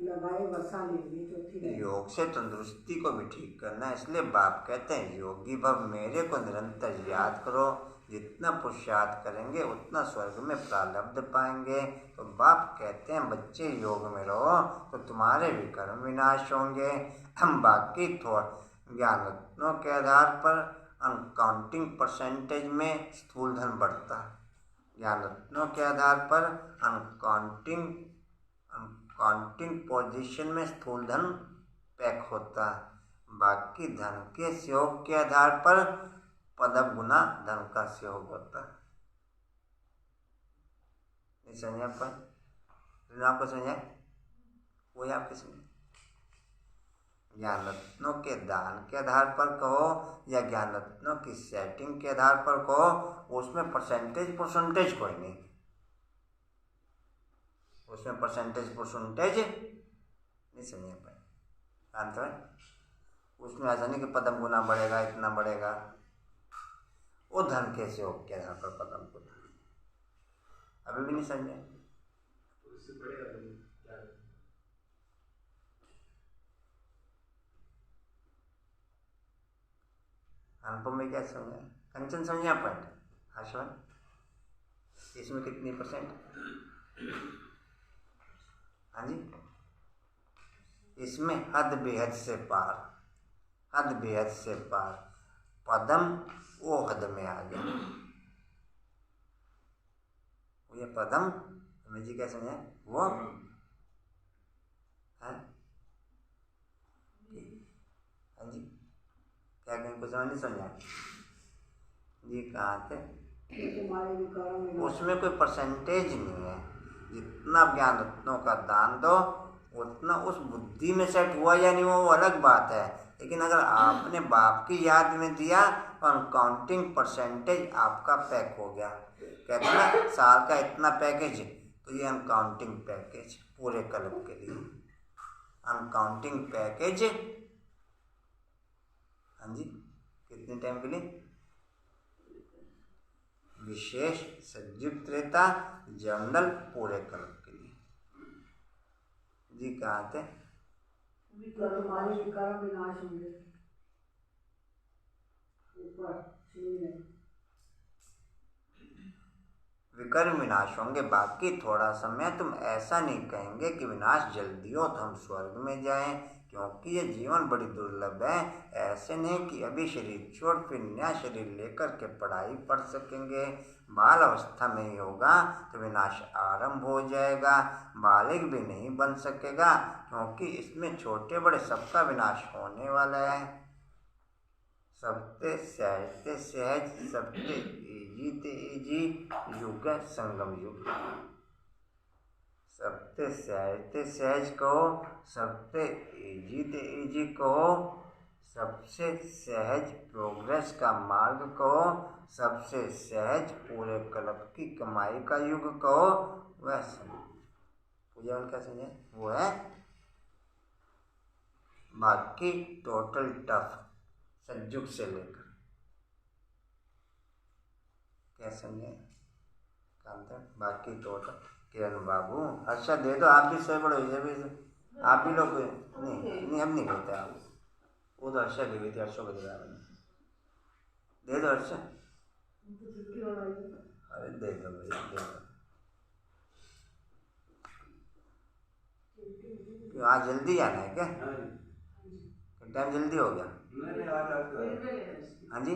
लगाए वर्षा लेंगे। योग से तंदुरुस्ती को भी ठीक करना है, इसलिए बाप कहते हैं योगी भव मेरे को निरंतर याद करो। जितना पुरुषार्थ करेंगे उतना स्वर्ग में प्रारब्ध पाएंगे। तो बाप कहते हैं बच्चे योग में रहो तो तुम्हारे भी कर्म विनाश होंगे। हम बाकी थोड़ा ज्ञान रत्नों के आधार पर अनकाउंटिंग परसेंटेज में स्थूल धन बढ़ता है। ज्ञान रत्नों के आधार पर अनकाउंटिंग पोजीशन में स्थूल धन पैक होता है। बाकी धन के सहयोग के आधार पर पदम गुना धन का सहयोग होता है। नहीं समझा पर आपको समझा? कोई आपके समझ? ज्ञान रत्नों के दान के आधार पर कहो या ज्ञान रत्नों की सेटिंग के आधार पर कहो, उसमें परसेंटेज कोई नहीं, उसमें परसेंटेज नहीं समझ पाए। जानते हैं उसमें ऐसा नहीं कि पदम गुना बढ़ेगा, इतना बढ़ेगा, वो धन के सहयोग के आधार पर पदम गुना। अभी भी नहीं समझे? उससे बढ़ेगा अनुपम में क्या समझा? कंचन समझा पॉइंट? हर्षवन इसमें कितनी परसेंट? हाँ जी, इसमें हद बेहद से पार, हद बेहद से पार, पदम वो हद में आ गया। ये पदम हमें जी क्या समझा? वो है हाँ जी, क्या कहीं कुछ समझ नहीं समझा जी? कहाँ थे? उसमें कोई परसेंटेज नहीं है, जितना ज्ञान रत्नों का दान दो उतना उस बुद्धि में सेट हुआ या नहीं हुआ वो अलग बात है। लेकिन अगर आपने बाप की याद में दिया तो अनकाउंटिंग परसेंटेज आपका पैक हो गया। कहते हैं ना साल का इतना पैकेज, तो ये अनकाउंटिंग पैकेज पूरे क्लब के लिए अनकाउंटिंग पैकेज। हाँ जी, कितने टाइम के लिए? विशेष संयुक्त रहता जनरल पूरे क्लब के लिए जी। कहाँ थे? विकर्म विनाश होंगे। बाकी थोड़ा समय तुम ऐसा नहीं कहेंगे कि विनाश जल्दी हो तो हम स्वर्ग में जाएं, क्योंकि ये जीवन बड़ी दुर्लभ है। ऐसे नहीं कि अभी शरीर छोड़ फिर नया शरीर लेकर के पढ़ाई पढ़ सकेंगे। बाल अवस्था में ही होगा तो विनाश आरंभ हो जाएगा, बालिग भी नहीं बन सकेगा, क्योंकि इसमें छोटे बड़े सबका विनाश होने वाला है। सबते सहजते सहज, सबते इजी इजी, युग संगम युग। सबते सहजते सहज कहो, सबते इजी कहो, सबसे सहज प्रोग्रेस का मार्ग कहो, सबसे सहज पूरे क्लब की कमाई का युग कहो। वह पूजा क्या समझे? वो है बाकी टोटल टफ संयुग से लेकर। क्या समझे? बाकी टोटल। किरण बाबू अच्छा दे दो, आप भी सही बड़े भी, आप भी लोग नहीं अब नहीं कहते आप। वो तो हर्षा की हुई थी, हर्षों को दे दो हर्षा। अरे दे दो भाई, दे दो। क्यों आज जल्दी जाना है क्या? टाइम जल्दी हो गया? हाँ जी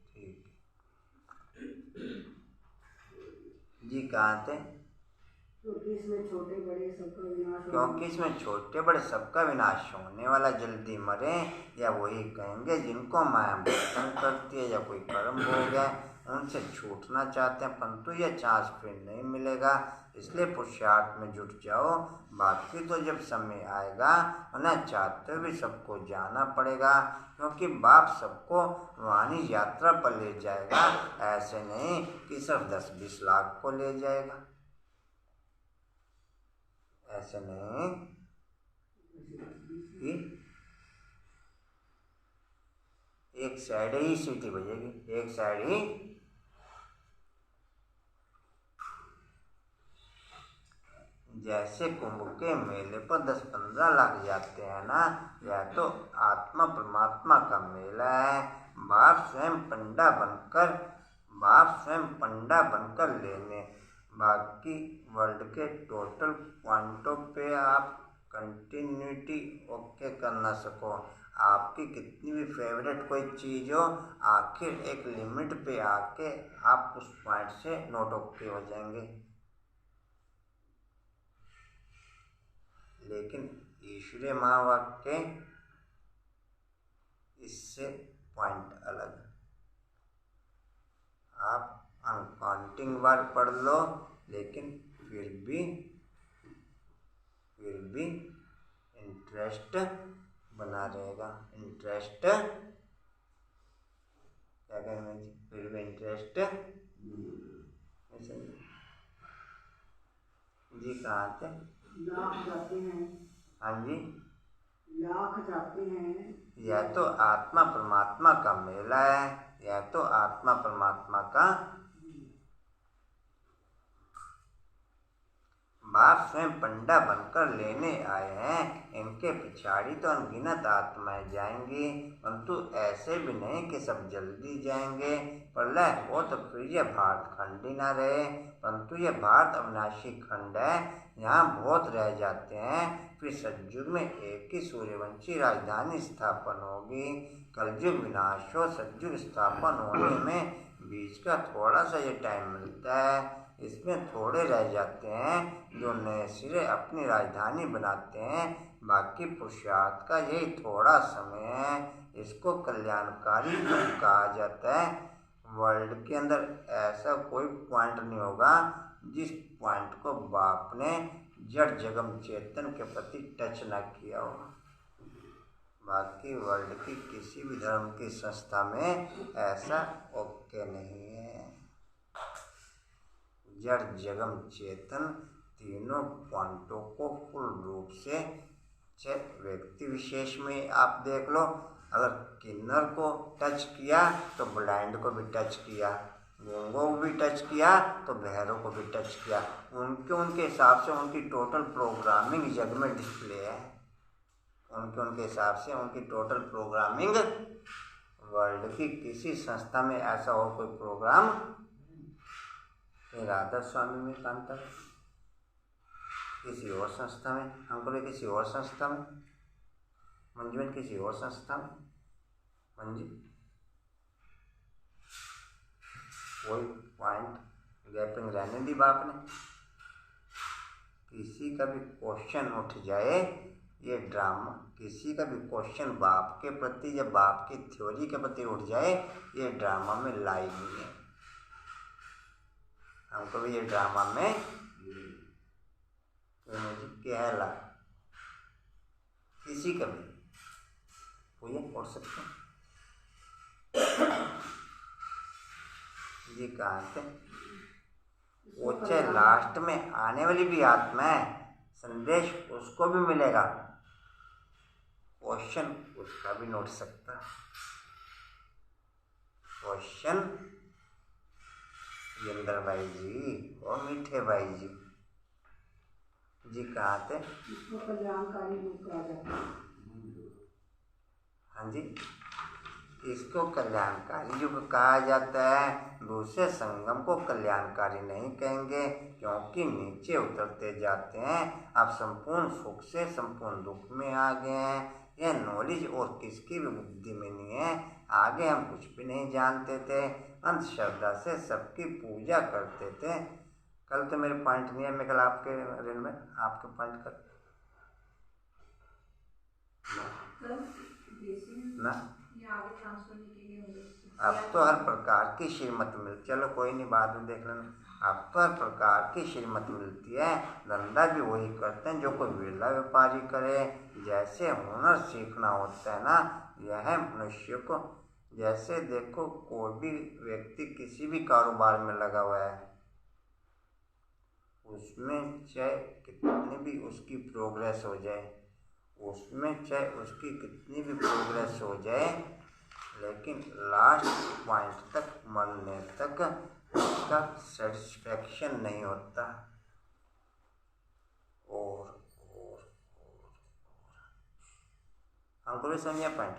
ठीक जी। कहाँ थे? क्योंकि इसमें छोटे बड़े सबका विनाश होने वाला। जल्दी मरे या वही कहेंगे जिनको माया बंधन करती है या कोई कर्म हो गया उनसे छूटना चाहते हैं, परंतु यह चांस फिर नहीं मिलेगा। इसलिए पुरुषार्थ में जुट जाओ। बाकी तो जब समय आएगा उन्हें चाहते भी सबको जाना पड़ेगा, क्योंकि बाप सबको वाणी यात्रा पर ले जाएगा। ऐसे नहीं कि सिर्फ 10-20 लाख को ले जाएगा, ऐसे नहीं कि एक साइड ही सीटी बजेगी, एक साइड ही। जैसे कुंभ के मेले पर 10-15 लाख जाते हैं ना, या तो आत्मा परमात्मा का मेला है। बाप स्वयं पंडा बनकर लेने। बाकी वर्ल्ड के टोटल पॉइंटों पे आप कंटिन्यूटी ओके कर ना सको। आपकी कितनी भी फेवरेट कोई चीज़ हो, आखिर एक लिमिट पे आके आप उस पॉइंट से नोट ओके हो जाएंगे। लेकिन ईश्वरीय महावाक्य इससे पॉइंट अलग। आप अनकाउंटिंग बार पढ़ लो, लेकिन फिर भी इंटरेस्ट बना रहेगा। इंटरेस्ट क्या कहना जी, फिर भी इंटरेस्ट जी। कहाँ थे? लाख जाते हैं। हाँ जी, लाख जाते हैं। यह तो आत्मा परमात्मा का मेला है, यह तो आत्मा परमात्मा का। बाप स्वयं पंडा बनकर लेने आए हैं, इनके पिछाड़ी तो अनगिनत आत्माएं जाएंगी, परंतु ऐसे भी नहीं कि सब जल्दी जाएंगे। प्रलय हो तो फिर यह भारत खंड ही ना रहे, परंतु यह भारत अविनाशी खंड है, यहाँ बहुत रह जाते हैं। फिर सतयुग में एक ही सूर्यवंशी राजधानी स्थापन होगी। कलयुग विनाश हो, सतयुग स्थापन होने में बीच का थोड़ा सा ये टाइम मिलता है, इसमें थोड़े रह जाते हैं जो नए सिरे अपनी राजधानी बनाते हैं। बाकी पुरुषार्थ का यही थोड़ा समय है, इसको कल्याणकारी कहा जाता है। वर्ल्ड के अंदर ऐसा कोई पॉइंट नहीं होगा जिस पॉइंट को बाप ने जड़ जगम चेतन के प्रति टच ना किया हो। बाकी वर्ल्ड की किसी भी धर्म की संस्था में ऐसा ओके नहीं है। जड़ जगम चेतन तीनों पॉइंटों को फुल रूप से व्यक्ति विशेष में आप देख लो। अगर किन्नर को टच किया तो ब्लाइंड को भी टच किया, गूंगों को भी टच किया तो बहरों को भी टच किया। उनके हिसाब से उनकी टोटल प्रोग्रामिंग जग में डिस्प्ले है। उनके हिसाब से उनकी टोटल प्रोग्रामिंग वर्ल्ड की किसी संस्था में ऐसा हो कोई प्रोग्राम। राधा स्वामी में काम था, किसी और संस्था में, हमको किसी और संस्था में, मंजून किसी और संस्था में, मंजी कोई पॉइंट गैपिंग रहने दी बाप ने। किसी का भी क्वेश्चन उठ जाए, ये ड्रामा, किसी का भी क्वेश्चन बाप के प्रति या बाप की थ्योरी के प्रति उठ जाए, ये ड्रामा में लाई नहीं है। हमको भी ये ड्रामा में कहला किसी का भी कोई पढ़ सकते जी। कहाँ थे वो? चाहे लास्ट में आने वाली भी आत्मा है, संदेश उसको भी मिलेगा, क्वेश्चन उसका भी नोट सकता। क्वेश्चन जिंदर भाई जी और मीठे भाई जी कहाँ थे? इसको कल्याणकारी रूप कहा जाता है। हाँ जी, इसको कल्याणकारी युग कहा जाता है। दूसरे संगम को कल्याणकारी नहीं कहेंगे, क्योंकि नीचे उतरते जाते हैं। आप संपूर्ण सुख से संपूर्ण दुख में आ गए हैं। यह नॉलेज और किसकी भी बुद्धि में नहीं है। आगे हम कुछ भी नहीं जानते थे, अंधश्रद्धा से सबकी पूजा करते थे। कल तो मेरे पॉइंट नहीं है, मैं कल आपके रेल में आपके पॉइंट कर ना। अब तो हर प्रकार की श्रीमत मिल, चलो कोई नहीं, बाद में देख लेना। अब तो हर प्रकार की श्रीमत मिलती है। धंधा भी वही करते हैं जो कोई विरला व्यापारी करे। जैसे हुनर सीखना होता है ना, यह मनुष्य को, जैसे देखो कोई भी व्यक्ति किसी भी कारोबार में लगा हुआ है, उसमें चाहे कितनी भी उसकी प्रोग्रेस हो जाए, उसमें चाहे उसकी कितनी भी प्रोग्रेस हो जाए, लेकिन लास्ट पॉइंट तक मरने तक उसका सेटिस्फैक्शन नहीं होता। और हमको भी समझिए पॉइंट।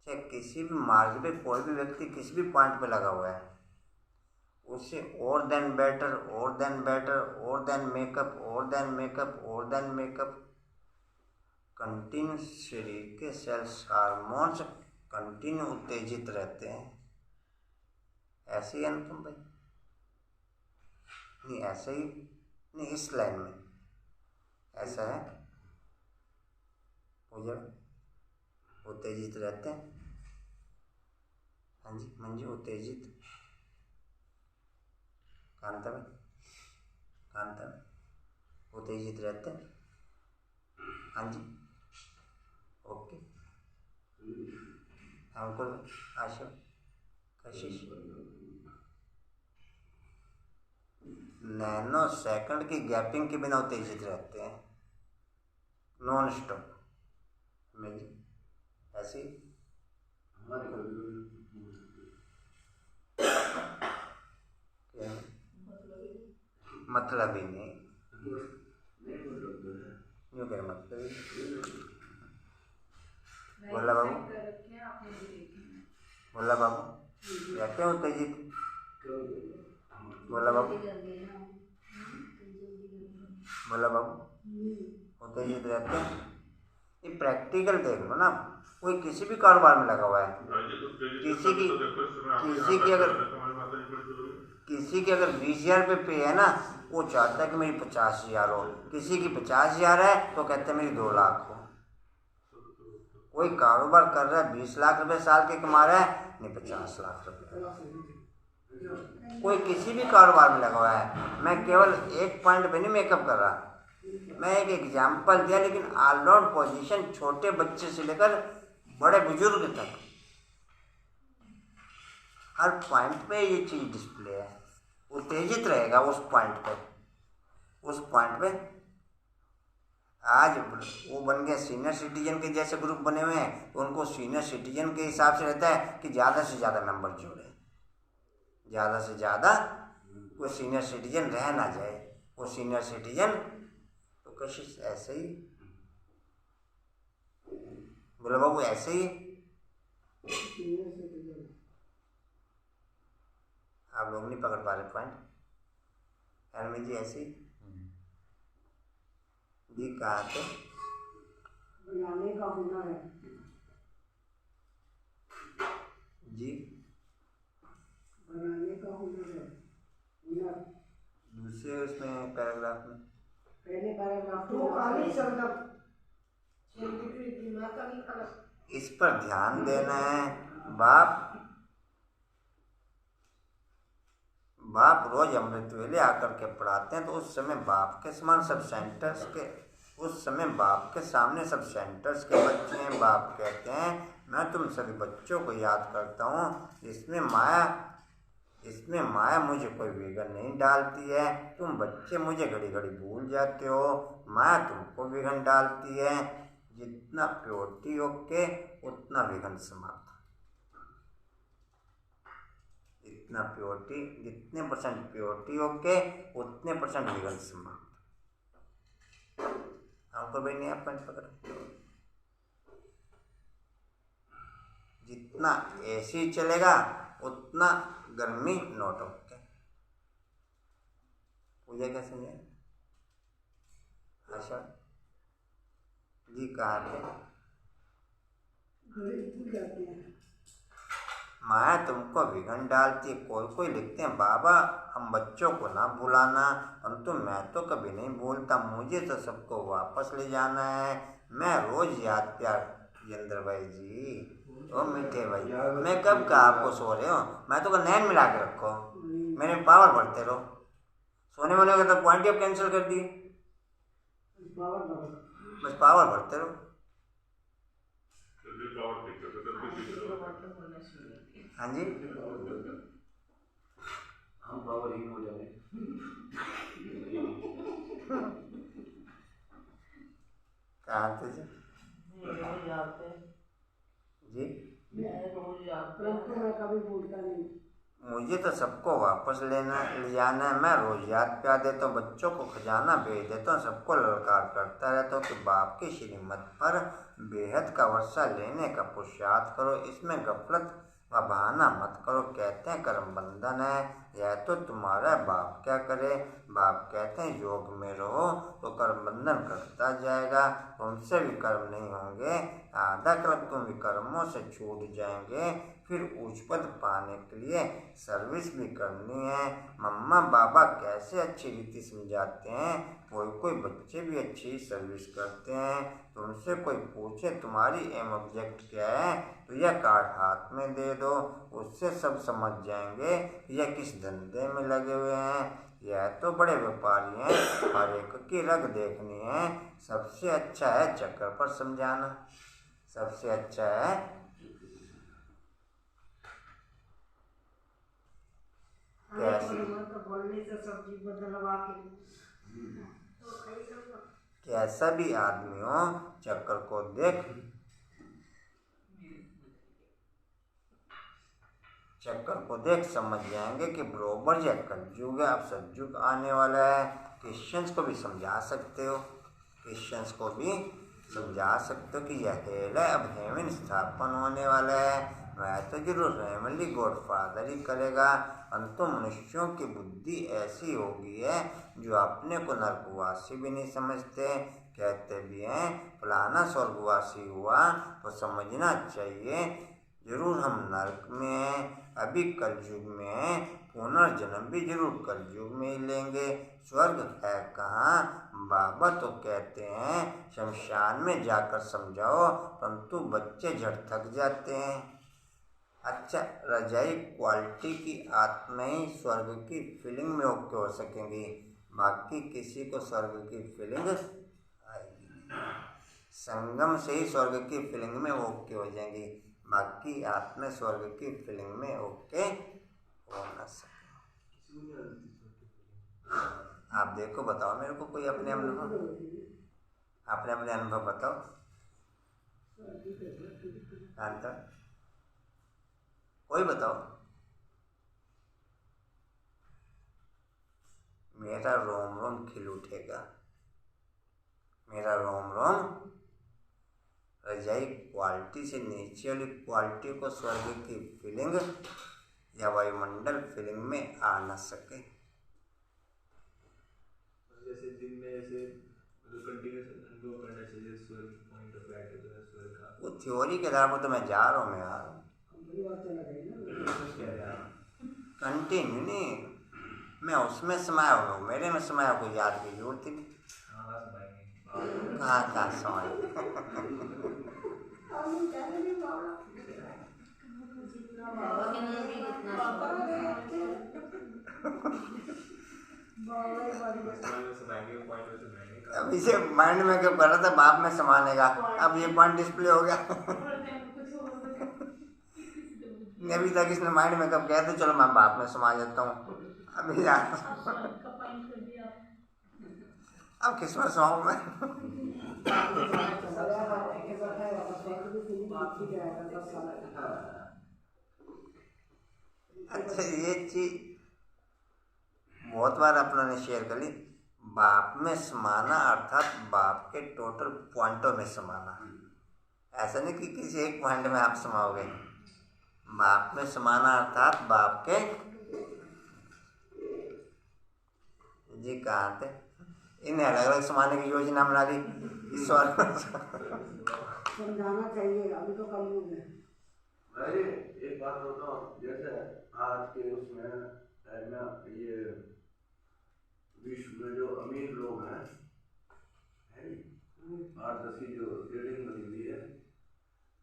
चाहे किसी भी मार्ग पे कोई भी व्यक्ति किसी भी पॉइंट पे लगा हुआ है, उसे और देन बेटर, और देन बेटर, और देन मेकअप, और देन मेकअप, और देन मेकअप, कंटिन्यू शरीर के सेल्स हार्मोन्स कंटिन्यू उत्तेजित रहते हैं। ऐसे ही अनुपम भाई नहीं, ऐसे ही नहीं, इस लाइन में ऐसा है, वो उत्तेजित रहते हैं। हाँ जी मंजू, उत्तेजित कांता में उत्तेजित रहते हैं। हाँ जी, ओके। अंकुर, आशा, कशिश, नैनो सेकंड की गैपिंग के बिना उत्तेजित रहते हैं, नॉन स्टॉप में जी। ऐसी मतलब ही नहीं, यूँ कह मतलब ही। बोला बाबू, बोला बाबू, रहते हो उत्तेजित? बोला बाबू, बोला बाबू, उत्तेजित रहते हैं। ये प्रैक्टिकल देख लो ना, कोई किसी भी कारोबार में लगा हुआ है, किसी की अगर 20,000 रुपये पे है ना, वो चाहता है कि मेरी 50,000 हो। किसी की 50,000 है तो कहते हैं मेरी 2 लाख हो। कोई कारोबार कर रहा है 20 लाख रुपए साल के कमा रहा है, नहीं 50 लाख रुपए। कोई किसी भी कारोबार में लगा हुआ है। मैं केवल एक पॉइंट पे नहीं मेकअप कर रहा, मैं एक एग्जाम्पल दिया, लेकिन ऑलराउंड पोजीशन छोटे बच्चे से लेकर बड़े बुजुर्ग तक हर पॉइंट पे ये चीज डिस्प्ले है। उत्तेजित रहेगा उस पॉइंट पे। आज वो बन गए सीनियर सिटीजन के जैसे ग्रुप बने हुए हैं, तो उनको सीनियर सिटीजन के हिसाब से रहता है कि ज़्यादा से ज़्यादा मेंबर जोड़े, ज़्यादा से ज़्यादा कोई सीनियर सिटीजन रह ना जाए। वो सीनियर सिटीजन तो कशिश ऐसे ही, बोलो बाबू ऐसे ही। आप लोग नहीं पकड़ पा रहे पॉइंट। अरविंद जी ऐसे ही जी, कहाँ थे? बनाने का हुनर है जी, बनाने का हुनर है। हुनर दूसरे उसमें पैराग्राफ में पहले पैराग्राफ तो खाली शब्द दिमाग का नहीं खड़ा। इस पर ध्यान देना है। बाप रोज अमृत वेले आकर के पढ़ाते हैं, तो उस समय बाप के समान सब सेंटर्स के, उस समय बाप के सामने सब सेंटर्स के बच्चे हैं। बाप कहते हैं मैं तुम सभी बच्चों को याद करता हूँ, इसमें माया मुझे कोई विघन नहीं डालती है। तुम बच्चे मुझे घड़ी घड़ी भूल जाते हो, माया तुमको विघन डालती है। जितना प्योरिटी ओके उतना विघन समाप्त। इतना प्योरिटी, जितने परसेंट प्योरिटी ओके उतने परसेंट विघन समाप्त। हमको भाई नहीं आप पॉइंट पकड़। जितना एसी चलेगा उतना गर्मी नोट ओके। पूजा क्या समझे? आशा जी कहाँ थे? माया तुमको विघन डालती है। कोई लिखते हैं बाबा हम बच्चों को ना भुलाना, परंतु मैं तो कभी नहीं भूलता, मुझे तो सबको वापस ले जाना है। मैं रोज याद प्यार। जितेंद्र भाई जी, ओ मीठे भाई, मैं कब कहा आपको सो रहे हो? मैं तो नैन मिला के रखो, मेरे पावर बढ़ते रहो। सोने वाले का तो पॉइंट ऑफ कैंसिल कर दिए, बस पावर बढ़ते रहो। हाँ जी, हम पावरहीन हो जाए। कहाँ थे जी? रोज जाते जी रोज जाते मैं कभी भूलता नहीं। मुझे तो सबको वापस ले जाना है। मैं रोज याद प्यार देता हूँ, बच्चों को खजाना भेज देता हूँ, सबको ललकार करता रहता हूँ कि बाप की श्रीमत पर बेहद का वर्षा लेने का पुरुषार्थ करो, इसमें गफलत व बहाना मत करो। कहते हैं कर्म बंधन है, यह तो तुम्हारा बाप क्या करे। बाप कहते हैं योग में रहो तो कर्म बंधन करता जाएगा, तुमसे भी कर्म नहीं होंगे, आधा कल्प तुम विकर्मों से छूट जाएंगे, फिर उच्च पद पाने के लिए सर्विस भी करनी है। मम्मा पापा कैसे अच्छी रीति समझाते हैं, कोई बच्चे भी अच्छी सर्विस करते हैं। तुमसे कोई पूछे तुम्हारी एम ऑब्जेक्ट क्या है, तो यह कार्ड हाथ में दे दो, उससे सब समझ जाएंगे यह किस धंधे में लगे हुए हैं। यह तो बड़े व्यापारी हैं, हर एक की रग देखनी है। सबसे अच्छा है चक्कर पर समझाना, सबसे अच्छा है कैसा भी आदमी हो, चक्कर को देख समझ जाएंगे कि बरोबर यह कलयुग है, अब सतयुग आने वाला है। क्रिश्चियंस को भी समझा सकते हो, कि यह हेल है, अब हेवन स्थापन होने वाला है। वह तो जरूर फैमिली गॉड फादर ही करेगा, परंतु मनुष्यों की बुद्धि ऐसी हो गई है जो अपने को नरकवासी भी नहीं समझते। कहते भी हैं फलाना स्वर्गवासी हुआ, तो समझना चाहिए जरूर हम नरक में हैं, अभी कलयुग में हैं, पुनर्जन्म भी जरूर कलयुग में ही लेंगे। स्वर्ग है कहाँ, बाबा तो कहते हैं शमशान में जाकर समझाओ, परंतु बच्चे झट थक जाते हैं। अच्छा, रजाई क्वालिटी की आत्मा ही स्वर्ग की फीलिंग में ओके हो सकेंगी, बाकी किसी को स्वर्ग की फीलिंग आएगी। संगम से ही स्वर्ग की फीलिंग में ओके हो जाएंगी, बाकी आत्मा स्वर्ग की फीलिंग में ओके हो ना सके। आप देखो, बताओ मेरे को कोई अपने अनुभव बताओ। कोई बताओ। मेरा रोम रोम खिल उठेगा, मेरा रोम रोम रजाई क्वालिटी से नीचे वाली क्वालिटी को स्वर्ग की फीलिंग या वायुमंडल फीलिंग में आ न सके। जैसे दिन में ऐसे कंटिन्यूस अनुभव करना चाहिए स्वर्ग पॉइंट ऑफ व्यू जो है स्वर्ग का, वो थ्योरी के आधार पर तो मैं जा रहा हूँ, मैं आ रहा हूँ कंटिन्यू नहीं, मैं उसमें समाया हुआ हूँ, मेरे में समाया कोई याद की जरूरत ही नहीं। कहाँ समाया अब इसे माइंड में क्यों कर रहा था, बाप में समाने का, अब ये पॉइंट डिस्प्ले हो गया। अभी तक इसने माइंड में कब कहते चलो मैं बाप में समा जाता हूँ, अभी अब किस में समाऊँ मैं। अच्छा, ये चीज बहुत बार अपनों ने शेयर कर ली, बाप में समाना अर्थात बाप के टोटल पॉइंटों में समाना। ऐसा नहीं कि किसी एक पॉइंट में आप समाओगे, बाप में समाना अर्थात बाप के जी कहाँ थे, इन्हें अलग अलग समाने की योजना बना दी ईश्वर। समझाना चाहिए, अभी तो कम लोग हैं। अरे एक बात बताओ, जैसे आज के उसमें ना ये विश्व में जो अमीर लोग हैं, है नी 8-10 की जो रेटिंग बनी हुई है,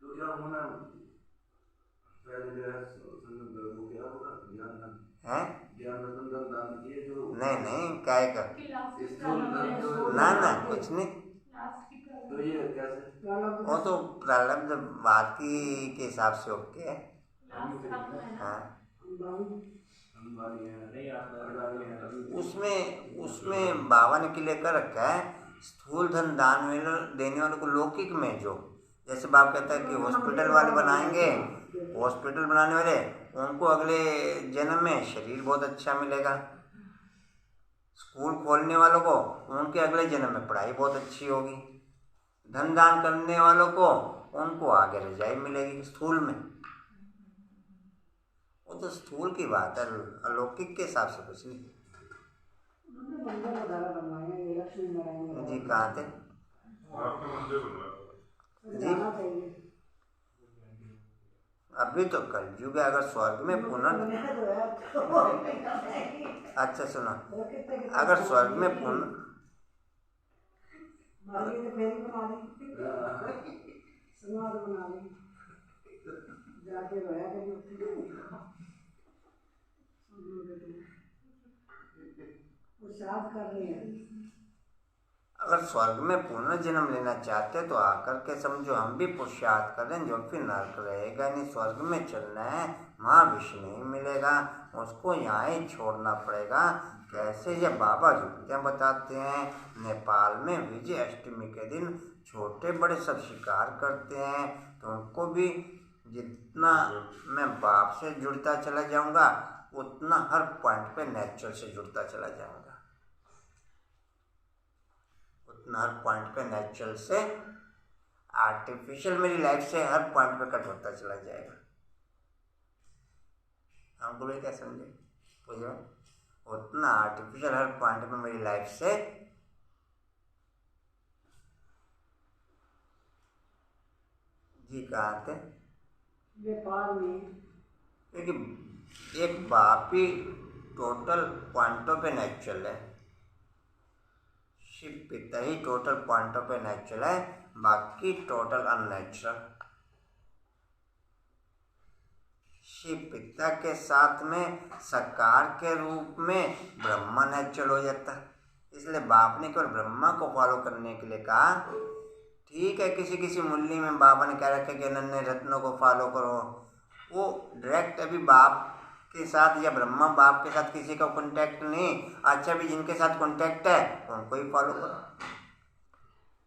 तो क्या उन्होंने पहले जो है वो क्या होगा ज्ञान रतन दान किए जो नहीं क्या का ना कुछ नहीं, तो ये कैसे वो तो प्रारब्ध बाकी के हिसाब से ओके है। हाँ, उसमें बाबा ने क्लियर कर रखा है, स्थूल धन दान देने वालों को लौकिक में जो, जैसे बाप कहता है कि हॉस्पिटल वाले बनाएंगे, हॉस्पिटल बनाने वाले उनको अगले जन्म में शरीर बहुत अच्छा मिलेगा, स्कूल खोलने वालों को उनके अगले जन्म में पढ़ाई बहुत अच्छी होगी, धन दान करने वालों को उनको आगे रजाई मिलेगी स्थूल में। वो तो स्थूल की बात है, अलौकिक के हिसाब से कुछ नहीं। जी कहाँ थे? जी अभी तो कलयुग है। अगर स्वर्ग में पुनः अच्छा सुनो, अगर स्वर्ग में पुनः अगर स्वर्ग में पुनर्जन्म लेना चाहते तो आकर के समझो हम भी पुरुषार्थ करें, जो फिर नर्क रहेगा नहीं। स्वर्ग में चलना है, वहाँ विष्णु नहीं मिलेगा, उसको यहाँ ही छोड़ना पड़ेगा। कैसे ये बाबा जुक्तियाँ बताते हैं। नेपाल में विजय अष्टमी के दिन छोटे बड़े सब शिकार करते हैं, तो उनको भी जितना मैं बाप से जुड़ता चला जाऊँगा उतना हर पॉइंट पे नेचुरल से जुड़ता चला जाऊँगा, उतना हर पॉइंट पे नेचुरल से, आर्टिफिशियल मेरी लाइफ से हर पॉइंट पे कट होता चला जाएगा। हमको भी क्या समझे पूछो, उतना आर्टिफिशियल हर पॉइंट पे मेरी लाइफ से जी कहाँ थे नेपाल में, क्योंकि एक बाप ही टोटल पॉइंटों पे नेचुरल है, शिव पिता ही टोटल पॉइंटों पे नेचुरल है, बाकी टोटल अननेचुरल। शिव पिता के साथ में साकार के रूप में ब्रह्मा नेचुरल हो जाता है। इसलिए बाप ने केवल ब्रह्मा को फॉलो करने के लिए कहा। ठीक है, किसी किसी मुरली में बाबा ने कह रखा कि अनन्य रत्नों को फॉलो करो, वो डायरेक्ट अभी बाप के साथ या ब्रह्मा बाप के साथ किसी का कांटेक्ट नहीं। अच्छा भी जिनके साथ कांटेक्ट है उनको ही फॉलो करो,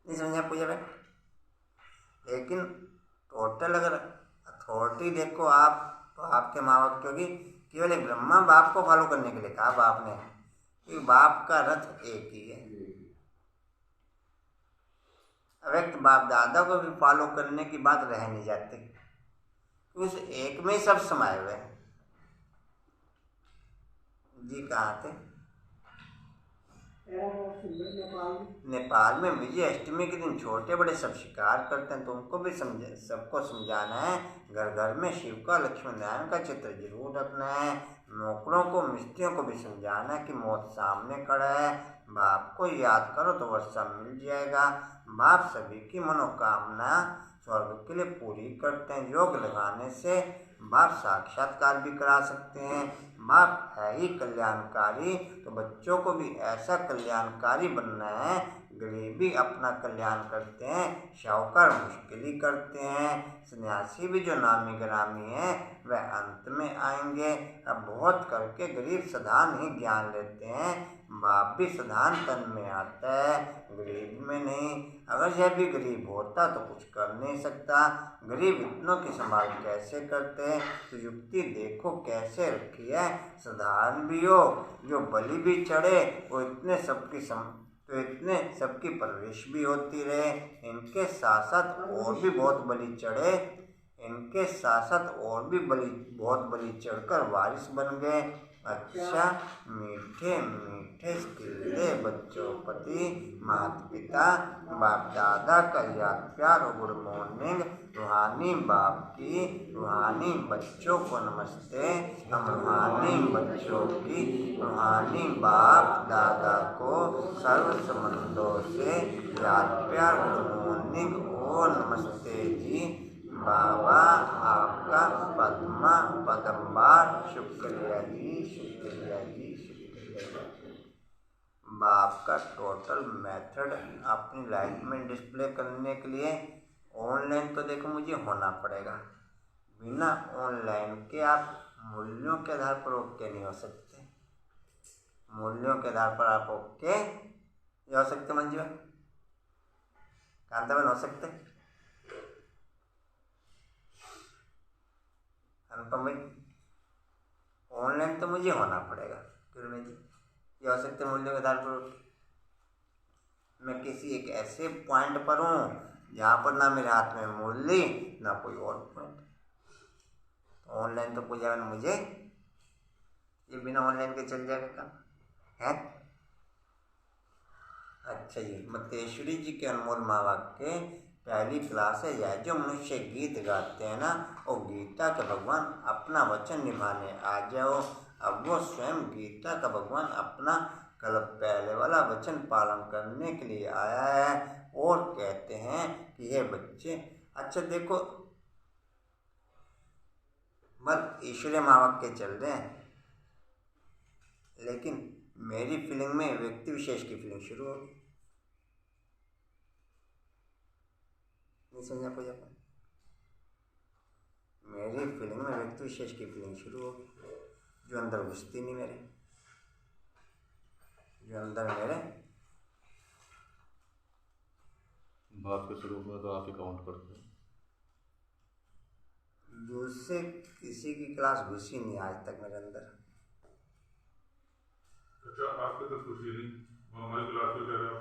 नहीं समझा पूजा भाई। लेकिन टोटल अगर अथॉरिटी देखो आप तो आपके माँ बाप, क्योंकि केवल एक ब्रह्मा बाप को फॉलो करने के लिए कहा बाप ने, क्योंकि बाप का रथ एक ही है। अव्यक्त बाप दादा को भी फॉलो करने की बात रह नहीं जाती, उस एक में ही सब समाये हुए हैं। जी कहाँ थे नेपाल में विजय अष्टमी के दिन छोटे बड़े सब शिकार करते हैं, तो उनको भी समझे, सबको समझाना है। घर घर में शिव का लक्ष्मी नारायण का चित्र जरूर रखना है। नौकरों को मिस्त्रियों को भी समझाना है कि मौत सामने खड़ा है, बाप को याद करो तो वर्षा मिल जाएगा। बाप सभी की मनोकामना स्वर्ग के लिए पूरी करते हैं। योग लगाने से बाप साक्षात्कार भी करा सकते हैं। बाप है ही कल्याणकारी, तो बच्चों को भी ऐसा कल्याणकारी बनना है। गरीबी अपना कल्याण करते हैं, शाहूकार मुश्किल ही करते हैं। सन्यासी भी जो नामी ग्रामी हैं वह अंत में आएंगे। अब बहुत करके गरीब साधारण ही ज्ञान लेते हैं, बाप भी साधारण तन में आता है, गरीब में नहीं। अगर यह भी गरीब होता तो कुछ कर नहीं सकता। गरीब इतनों की संभाल कैसे करते हैं, तो युक्ति देखो कैसे रखी है। साधारण भी हो, जो बलि भी चढ़े वो इतने सबकी परवरिश भी होती रहे। इनके साथ साथ और भी बहुत बलि चढ़े, इनके साथ साथ और भी बहुत बलि चढ़कर वारिस बन गए। अच्छा मीठे मीठे स्किल्ले बच्चों प्रति माता पिता बाप दादा का याद प्यार और गुड मॉर्निंग। रूहानी बाप की रूहानी बच्चों को नमस्ते। हम रूहानी बच्चों की रूहानी बाप दादा को सर्व संबंधों से याद प्यार गुड मॉर्निंग और नमस्ते जी। बाबा आपका पद्मा पदम्बार शुक्रिया जी, शुक्रिया जी, शुक्रिया। बाप का टोटल मेथड अपनी लाइफ में डिस्प्ले करने के लिए ऑनलाइन तो देखो मुझे होना पड़ेगा। बिना ऑनलाइन के आप मूल्यों के आधार पर ओके नहीं हो सकते। मूल्यों के आधार पर आप ओके हो सकते। मंजू कांताबेन हो सकते, अनुपम भाई ऑनलाइन तो मुझे होना पड़ेगा। किरण जी ये हो सकते मूल्यों के आधार पर मैं किसी एक ऐसे पॉइंट पर हूँ जहाँ पर ना मेरे हाथ में मूल्य ना कोई और पॉइंट। ऑनलाइन तो पूजा में मुझे ये बिना ऑनलाइन के चल जाएगा काम है। अच्छा जी, मतेश्वरी जी के अनमोल महावाक्य पहली क्लास है यह। जो मनुष्य गीत गाते हैं ना, वो गीता के भगवान अपना वचन निभाने आ जाओ। अब वो स्वयं गीता का भगवान अपना कल पहले वाला वचन पालन करने के लिए आया है और कहते हैं कि ये बच्चे, अच्छा देखो, मत ईश्वरीय मावक के चल रहे हैं, लेकिन मेरी फीलिंग में व्यक्ति विशेष की फीलिंग शुरू होगी। नहीं समझा कोई अपन? मेरी फीलिंग में व्यक्ति विशेष की फीलिंग शुरू होगी, जो अंदर घुसती नहीं मेरे, जो अंदर मेरे बाप के स्वरूप में तो आप ही काउंट करते हैं। दूसरे किसी की क्लास घुसी नहीं आज तक मेरे अंदर। अच्छा, आपके तो खुशी नहीं, हमारी क्लास में कह रहे हो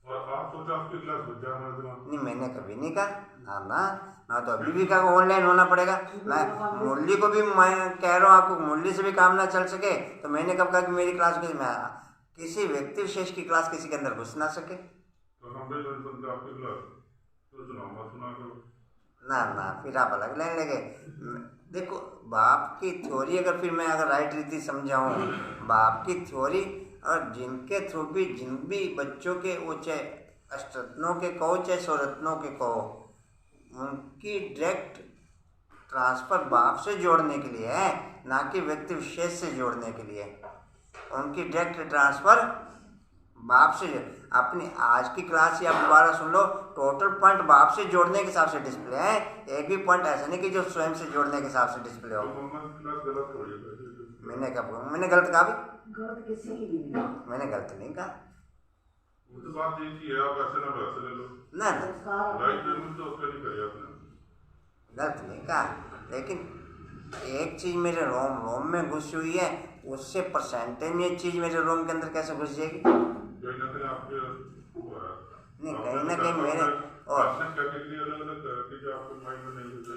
और आप सोचा आपकी क्लास घुस जाए हमारे दिमाग में। नहीं, मैंने कभी नहीं कहा ना ना ना, तो अभी भी कहा ऑनलाइन होना पड़ेगा। मैं मुरली को भी मैं कह रहा हूँ, आपको मुरली से भी काम ना चल सके तो मैंने कब कहा कि मेरी क्लास में मैं किसी व्यक्ति विशेष की क्लास किसी के अंदर घुस ना सके। तो हम भी सुनते आपकी क्लास तो सुनाऊंगा, सुना करो ना ना, फिर आप अलग लेने लगे। देखो, बाप की थ्योरी अगर फिर मैं अगर राइट रीति समझाऊँ, बाप की थ्योरी और जिनके थ्रू भी जिन भी बच्चों के, वो चाहे अष्टरत्नों के कहो चाहे स्वरत्नों के कहो, उनकी डायरेक्ट ट्रांसफर बाप से जोड़ने के लिए है, ना कि व्यक्ति विशेष से जोड़ने के लिए। उनकी डायरेक्ट ट्रांसफर बाप से, अपनी आज की क्लास ही आप दोबारा सुन लो, टोटल पॉइंट बाप से जोड़ने के हिसाब से डिस्प्ले है। एक भी पॉइंट ऐसा नहीं कि जो स्वयं से जोड़ने के हिसाब से डिस्प्ले हो। मैंने कहा, मैंने गलत कहा भी? गलत किसी की नहीं है। मैंने गलत नहीं कहा। वो तो बात ये की है, आप ऐसे ना वैसे ले लो ना ना, राइट पेमेंट तो उसका नहीं करिए आपने। गलत नहीं कहा, लेकिन एक चीज मेरे रोम रोम में घुसी हुई है, उससे परसेंटेज में चीज मेरे रोम के अंदर कैसे घुस जाएगी? कहीं ना कहीं आपके नहीं, कहीं ना कहीं मेरे और कैटेगरी अलग अलग करके जो आपके माइंड में नहीं घुस।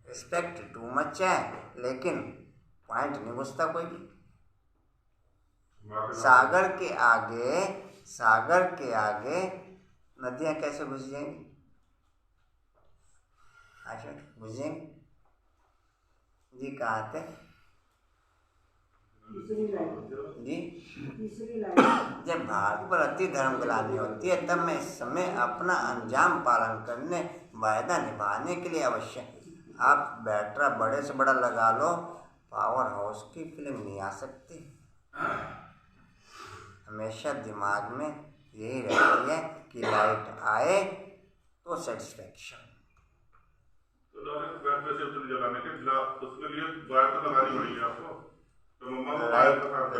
रिस्पेक्ट टू मच है, लेकिन पॉइंट नहीं घुसता कोई भी। सागर के आगे नदियां कैसे घुस जाएंगी? अच्छा, घुस जाएंगी जी? कहाँ थे जी? जब भारत पर अति धर्म ग्लानि होती है, तब मैं इस समय अपना अंजाम पालन करने, वायदा निभाने के लिए अवश्य। आप बैटरा बड़े से बड़ा लगा लो, पावर हाउस की फिल्म नहीं आ सकती। हमेशा दिमाग में यही रहती है कि लाइट आए तो सेटिस्फैक्शन।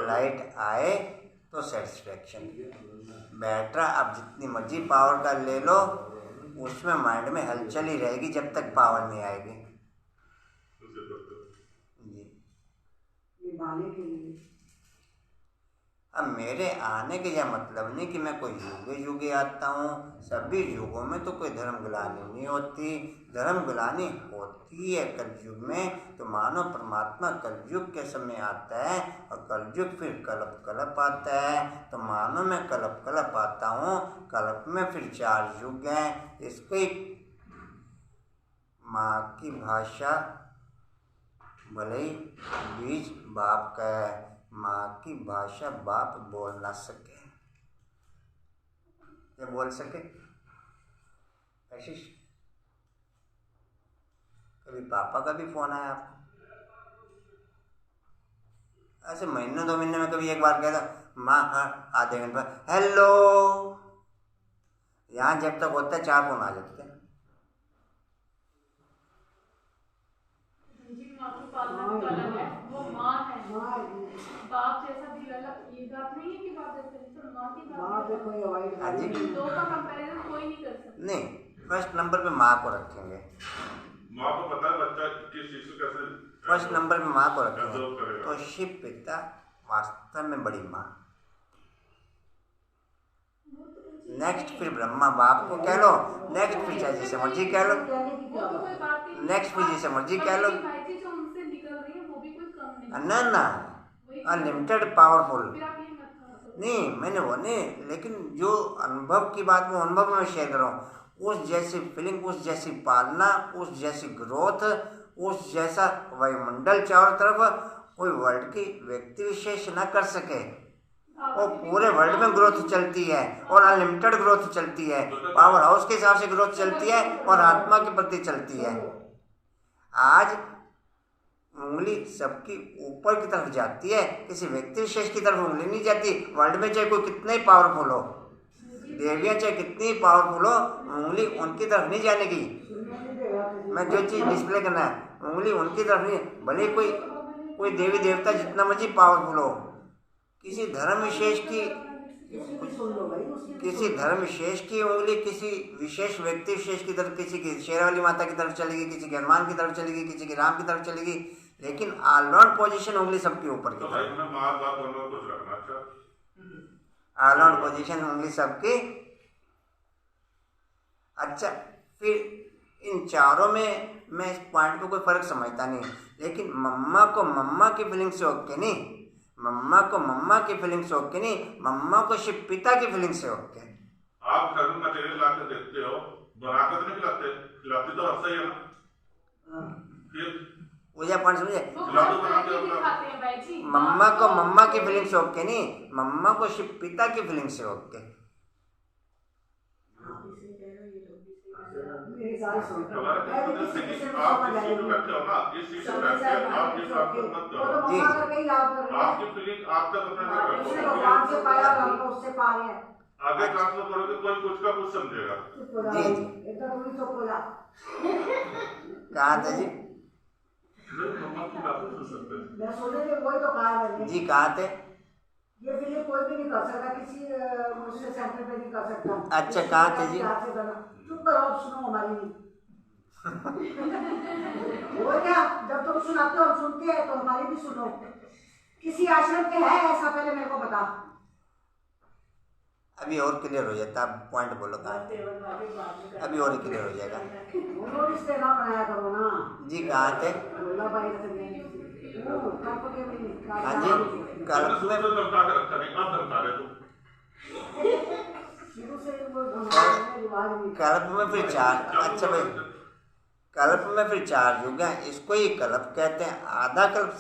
लाइट आए तो सेटिस्फैक्शन। बैटरा आप जितनी मर्जी पावर का ले लो, उसमें माइंड में हलचल ही रहेगी जब तक पावर नहीं आएगी जी। अब मेरे आने के यह मतलब नहीं कि मैं कोई युगे युगे आता हूँ। सभी युगों में तो कोई धर्म ग्लानि नहीं होती। धर्म ग्लानि होती है कलयुग में, तो मानो परमात्मा कलयुग के समय आता है और कलयुग फिर कल्प कल्प आता है, तो मानो मैं कल्प कल्प आता हूँ। कल्प में फिर 4 युग हैं। इसको माँ की भाषा भले ही बीज बाप का है, माँ की भाषा बाप बोल ना सके, ये बोल सके? आशीष, कभी पापा का भी फोन आया आपको? ऐसे महीने 2 महीने में कभी एक बार कहता माँ, हाँ, आधे घंटे पर हेलो। यहाँ जब तक होता है 4 फोन आ जाते हैं। वो माँ है, बाप जैसा भी अलग। ये बात नहीं है कि बाप जैसा, तो माँ की बात हाँ जी, दो का कंपैरिजन कोई नहीं कर सकता। नहीं, फर्स्ट नंबर पे माँ को रखेंगे। माँ को पता है बच्चा किस चीज को कैसे, फर्स्ट नंबर पे माँ को रखेंगे, तो शिव पिता वास्तव में बड़ी माँ। नेक्स्ट फिर ब्रह्मा बाप को कह लो, नेक्स्ट फिर चाहे जैसे मर्जी कह लो, नेक्स्ट फिर जैसे मर्जी कह लो। ना ना, अनलिमिटेड पावरफुल नहीं, मैंने वो नहीं, लेकिन जो अनुभव की बात वो अनुभव में शेयर कर रहा हूँ। उस जैसी फीलिंग, उस जैसी पालना, उस जैसी ग्रोथ, उस जैसा वायुमंडल चारों तरफ कोई वर्ल्ड की व्यक्ति विशेष न कर सके। वो पूरे वर्ल्ड में ग्रोथ चलती है और अनलिमिटेड ग्रोथ चलती है, पावर हाउस के हिसाब से ग्रोथ चलती है और आत्मा के प्रति चलती है। आज उंगली सबकी ऊपर की तरफ जाती है, किसी व्यक्ति विशेष की तरफ उंगली नहीं जाती। वर्ल्ड में चाहे कोई कितना ही पावरफुल हो, देवियाँ चाहे कितनी ही पावरफुल हो, उंगली उनकी तरफ नहीं जाने की। मैं जो चीज़ डिस्प्ले करना है, उंगली उनकी तरफ नहीं, भले कोई देवी देवता जितना मर्जी पावरफुल हो, किसी धर्म विशेष की उंगली किसी विशेष व्यक्ति विशेष की तरफ, किसी की शेरावाली माता की तरफ चलेगी, किसी के हनुमान की तरफ चलेगी, किसी की राम की तरफ चलेगी, लेकिन ऑलराउंड पोजीशन उंगली सबके ऊपर की तरफ। ऑलराउंड पोजीशन उंगली सबकी। अच्छा, फिर इन चारों में मैं इस पॉइंट को कोई फर्क समझता नहीं, लेकिन मम्मा को मम्मा की फीलिंग से ओके नहीं, मम्मा को मम्मा की फीलिंग से ओके नहीं, मम्मा को शिव पिता की फीलिंग से ओके। आप घर में मटेरियल ला के देखते हो, बनाकर नहीं खिलाते, खिलाते तो हर सही है ना। पूजा पॉइंट समझे? मम्मा को मम्मा की फीलिंग से ओके नहीं, मम्मा को शिव पिता की फीलिंग से ओके। आगे ट्रांसफर करोगे कोई कुछ का कुछ समझेगा। जी कहा था जी? जी कहा थे? ये फिल्म कोई भी नहीं कर सकता, किसी दूसरे सेंटर पे नहीं कर सकता। अच्छा कहा थे जी? चुप करो, आप सुनो हमारी नहीं। और क्या, जब तुम सुनाते हो हम सुनते हैं, तो हमारी भी सुनो। किसी आश्रम पे है ऐसा, पहले मेरे को बता। अभी और क्लियर हो जाता, आप पॉइंट बोलो कहाँ, अभी और क्लियर हो जाएगा। जी कहाँ थे? हाँ जी, कल्प में फिर चार, अच्छा भाई, कल्प में फिर चार युग हैं, इसको ही कल्प कहते हैं। आधा कल्प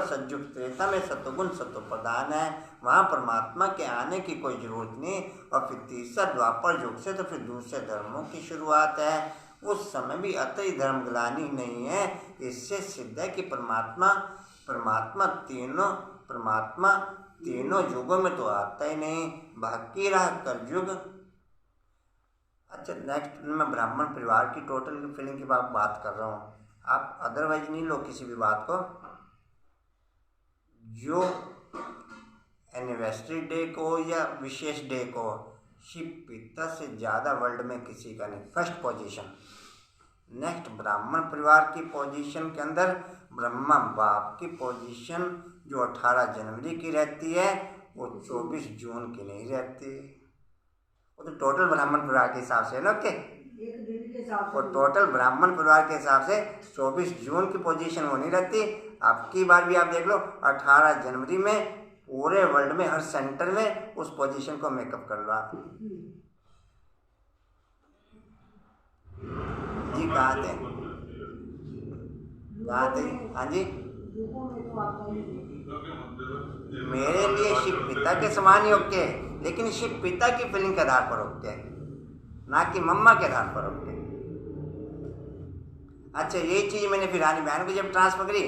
सतयुग त्रेता में सतोगुण सतो प्रधान है, वहाँ परमात्मा के आने की कोई जरूरत नहीं। और फिर तीसरा द्वापर युग से तो फिर दूसरे धर्मों की शुरुआत है। उस समय भी अतई धर्म ग्लानि नहीं है। इससे सिद्ध है कि परमात्मा तीनों युगों में तो आता ही नहीं, बाकी रहा कलयुग। अच्छा, नेक्स्ट मैं ब्राह्मण परिवार की टोटल फीलिंग की बात कर रहा हूँ, आप अदरवाइज नहीं लो किसी भी बात को। जो एनिवर्सरी डे को या विशेष डे को शिव पिता से ज़्यादा वर्ल्ड में किसी का नहीं, फर्स्ट पोजीशन। नेक्स्ट ब्राह्मण परिवार की पोजीशन के अंदर ब्रह्मा बाप की पोजीशन जो 18 जनवरी की रहती है, वो 24 जून की नहीं रहती। वो तो टोटल ब्राह्मण परिवार के हिसाब से है ना, ओके। और टोटल ब्राह्मण परिवार के हिसाब से 24 जून की पोजीशन वो नहीं रहती। आपकी बार भी आप देख लो, 18 जनवरी में पूरे वर्ल्ड में हर सेंटर में उस पोजीशन को मेकअप कर लो आप। जी कहाँ थे? हाँ जी, मेरे लिए शिव पिता के समान ही ओके, लेकिन शिव पिता की फीलिंग के आधार पर ओके, ना कि मम्मा के आधार पर ओके। अच्छा, ये चीज़ मैंने फिर रानी बहन को जब ट्रांसफर करी,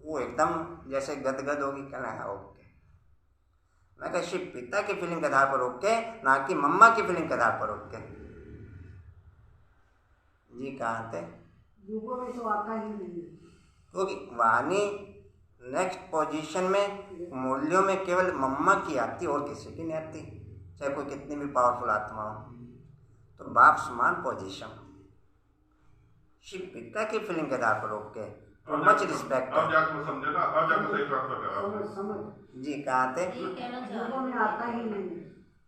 वो एकदम जैसे गदगद होगी, कहना है ओके। मैं कहा शिव पिता की फीलिंग के आधार पर ओके, ना कि मम्मा की फीलिंग के आधार पर ओके। जी कहाँ थे? में तो आता ही नहीं, क्योंकि वाणी नेक्स्ट पोजीशन में मूल्यों में केवल मम्मा की आती और किसी की नहीं आती, चाहे कोई कितनी भी पावरफुल आत्मा हो। तो बाप समान पोजीशन शिव पिता की फीलिंग के आधार पर ओके, मच रिस्पेक्ट। अब जाकर समझे ना, अब जाकर सही ट्रांसफर करा। जी कहाँ थे? में आता ही नहीं।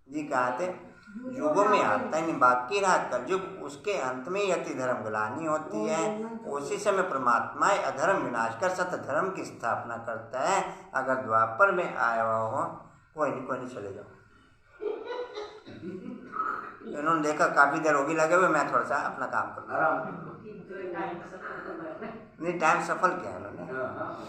जी कहाँ थे? युगों में आता ही नहीं, बाकी रहा कलयुग, उसके अंत में ही अति धर्म ग्लानि होती है। उसी समय परमात्मा अधर्म विनाश कर सत्य धर्म की स्थापना करता है। अगर द्वापर में आया हुआ हो, कोई नहीं चले जाओ। इन्होंने देखा काफ़ी देर होगी लगे हुए, मैं थोड़ा सा अपना काम कर लूँ। आराम नहीं, टाइम सफल किया इन्होंने। हाँ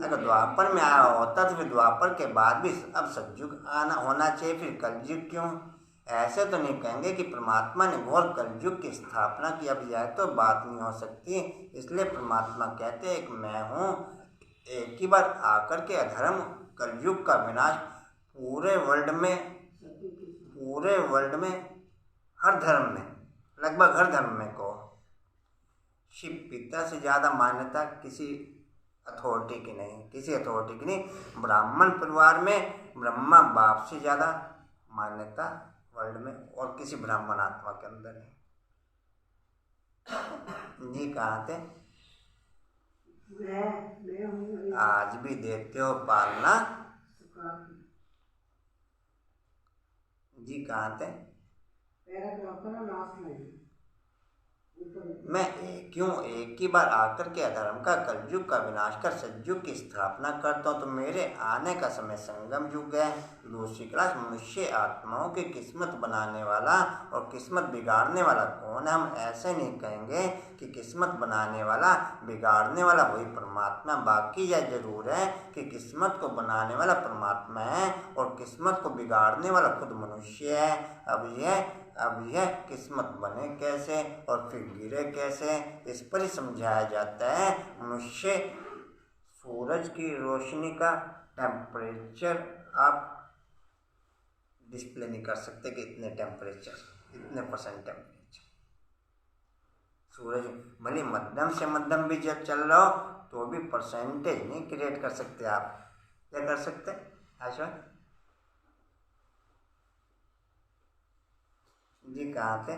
अगर द्वापर में आया होता तो फिर द्वापर के बाद भी अब सतयुग आना होना चाहिए, फिर कलयुग क्यों? ऐसे तो नहीं कहेंगे कि परमात्मा ने घोर कलयुग की स्थापना की, अब यह तो बात नहीं हो सकती। इसलिए परमात्मा कहते हैं एक मैं हूँ, एक ही बार आकर के अधर्म कलयुग का विनाश पूरे वर्ल्ड में हर धर्म में, लगभग हर धर्म में को शिव पिता से ज़्यादा मान्यता किसी अथॉरिटी की नहीं, किसी अथॉरिटी की नहीं। ब्राह्मण परिवार में ब्रह्मा बाप से ज़्यादा मान्यता वर्ल्ड में और किसी ब्राह्मण आत्मा के अंदर नहीं। जी कहाँ थे? आज भी देते हो पालना। जी कहाँ थे? मैं एक हूँ, एक ही बार आकर के अधर्म का कलयुग का विनाश कर सतयुग की स्थापना करता हूँ। तो मेरे आने का समय संगम युग है। दूसरी क्लास, मनुष्य आत्माओं की किस्मत बनाने वाला और किस्मत बिगाड़ने वाला कौन है? हम ऐसे नहीं कहेंगे कि किस्मत बनाने वाला बिगाड़ने वाला वही परमात्मा। बाकी यह जरूर है कि किस्मत को बनाने वाला परमात्मा है और किस्मत को बिगाड़ने वाला खुद मनुष्य है। अब यह किस्मत बने कैसे और फिर गिरे कैसे, इस पर ही समझाया जाता है। मनुष्य सूरज की रोशनी का टेम्परेचर आप डिस्प्ले नहीं कर सकते कि इतने टेम्परेचर, इतने % टेम्परेचर। सूरज भले मध्यम से मध्यम भी जब चल रहा हो तो भी परसेंटेज नहीं क्रिएट कर सकते आप। क्या कर सकते आशा जी? कहाँ थे?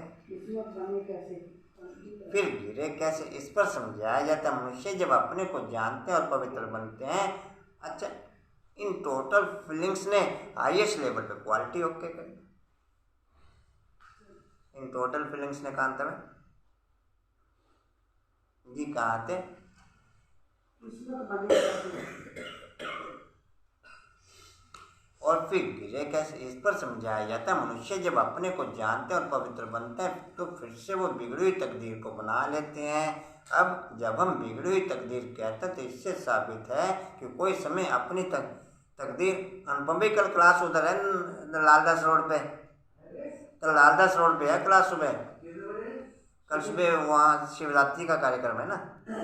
फिर गिरे कैसे, इस पर समझाया जाता है। मनुष्य जब अपने को जानते हैं और पवित्र बनते हैं, अच्छा इन टोटल फीलिंग्स ने हाईएस्ट लेवल पे क्वालिटी ओके करी। इन टोटल फीलिंग्स ने कहा था जी? कहाँ थे? और फिर गिरे कैसे, इस पर समझाया जाता है। मनुष्य जब अपने को जानते हैं और पवित्र बनते हैं तो फिर से वो बिगड़ी हुई तकदीर को बना लेते हैं। अब जब हम बिगड़ी हुई तकदीर कहते हैं तो इससे साबित है कि कोई समय अपनी तकदीर अनुपम भी कल क्लास उधर है लालदास रोड पे, कल लालदास रोड पे है क्लास सुबह, कल सुबह वहाँ शिवरात्रि का कार्यक्रम है ना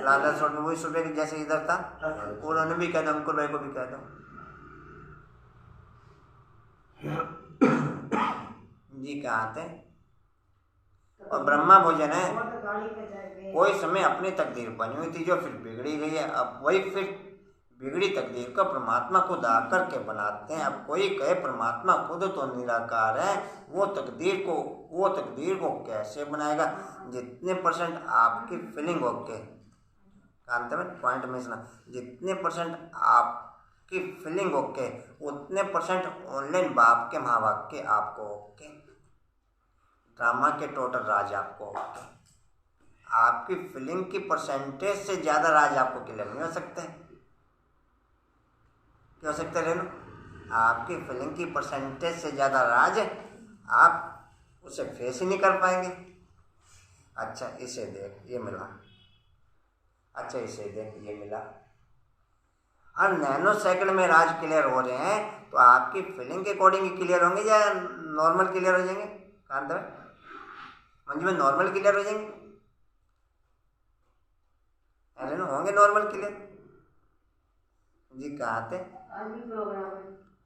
लालदास रोड में, वही सुबह जैसे इधर था। उन्होंने भी कह दो, अंकुर भाई को भी कह दो जी। कहाँ थे? और ब्रह्मा भोजन है। कोई समय अपनी तकदीर बनी हुई थी जो फिर बिगड़ी गई है। अब वही फिर बिगड़ी तकदीर को परमात्मा खुद आकर के बनाते हैं। अब कोई कहे परमात्मा खुद तो निराकार है, वो तकदीर को कैसे बनाएगा? जितने % आपकी फीलिंग ओके, कांत में पॉइंट में सुना, जितने % आपकी फीलिंग ओके उतने % ऑनलाइन बाप के महावाक्य आपको ओके, ड्रामा के टोटल राज आपको ओके। आपकी फीलिंग की % से ज़्यादा राज आपको क्लियर नहीं हो सकते। क्या हो सकता है रेनू? आपकी फीलिंग की % से ज़्यादा राज आप उसे फेस ही नहीं कर पाएंगे। अच्छा इसे देख, ये मिला। अच्छा इसे देख, ये मिला। हर नैनो सेकंड में राज क्लियर हो रहे हैं, तो आपकी फीलिंग के अकॉर्डिंग ही क्लियर होंगे या नॉर्मल क्लियर हो जाएंगे? कांत मंजू में नॉर्मल क्लियर हो जाएंगे? अरे ना होंगे नॉर्मल क्लियर जी। कहाँ थे?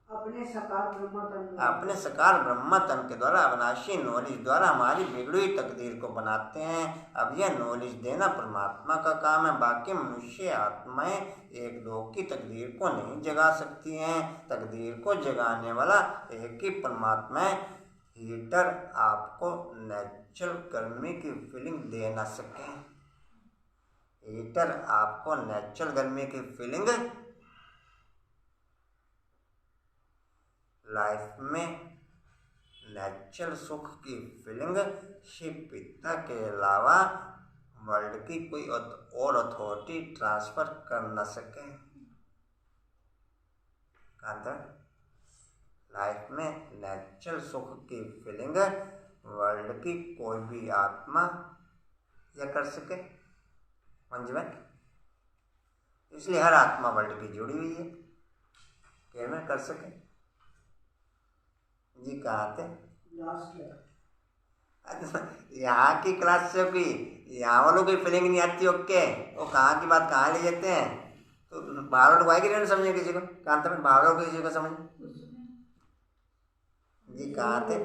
अपने सकार ब्रह्म तन के द्वारा अविनाशी नॉलेज द्वारा हमारी बिगड़ी हुई तकदीर को बनाते हैं। अब यह नॉलेज देना परमात्मा का काम है। बाकी मनुष्य आत्माएं एक दो की तकदीर को नहीं जगा सकती हैं। तकदीर को जगाने वाला एक ही परमात्मा है। हीटर आपको नेचुरल गर्मी की फीलिंग दे ना सके, हीटर आपको नेचुरल गर्मी की फीलिंग लाइफ में नेचुरल सुख की फीलिंग शिव पिता के अलावा वर्ल्ड की कोई और अथॉरिटी ट्रांसफर कर न सके। लाइफ में नेचुरल सुख की फीलिंग वर्ल्ड की कोई भी आत्मा या कर सके मंजू में, इसलिए हर आत्मा वर्ल्ड की जुड़ी हुई है कि मैं कर सके। जी कहाँ थे? यहाँ की क्लास से भी यहाँ वालों की फीलिंग नहीं आती। ओके, वो कहाँ की बात कहाँ ले जाते हैं, तो बाहर लोग आएगी नहीं समझे किसी को, कहाँ तक बाहर लोग किसी को समझ। जी कहाँ थे?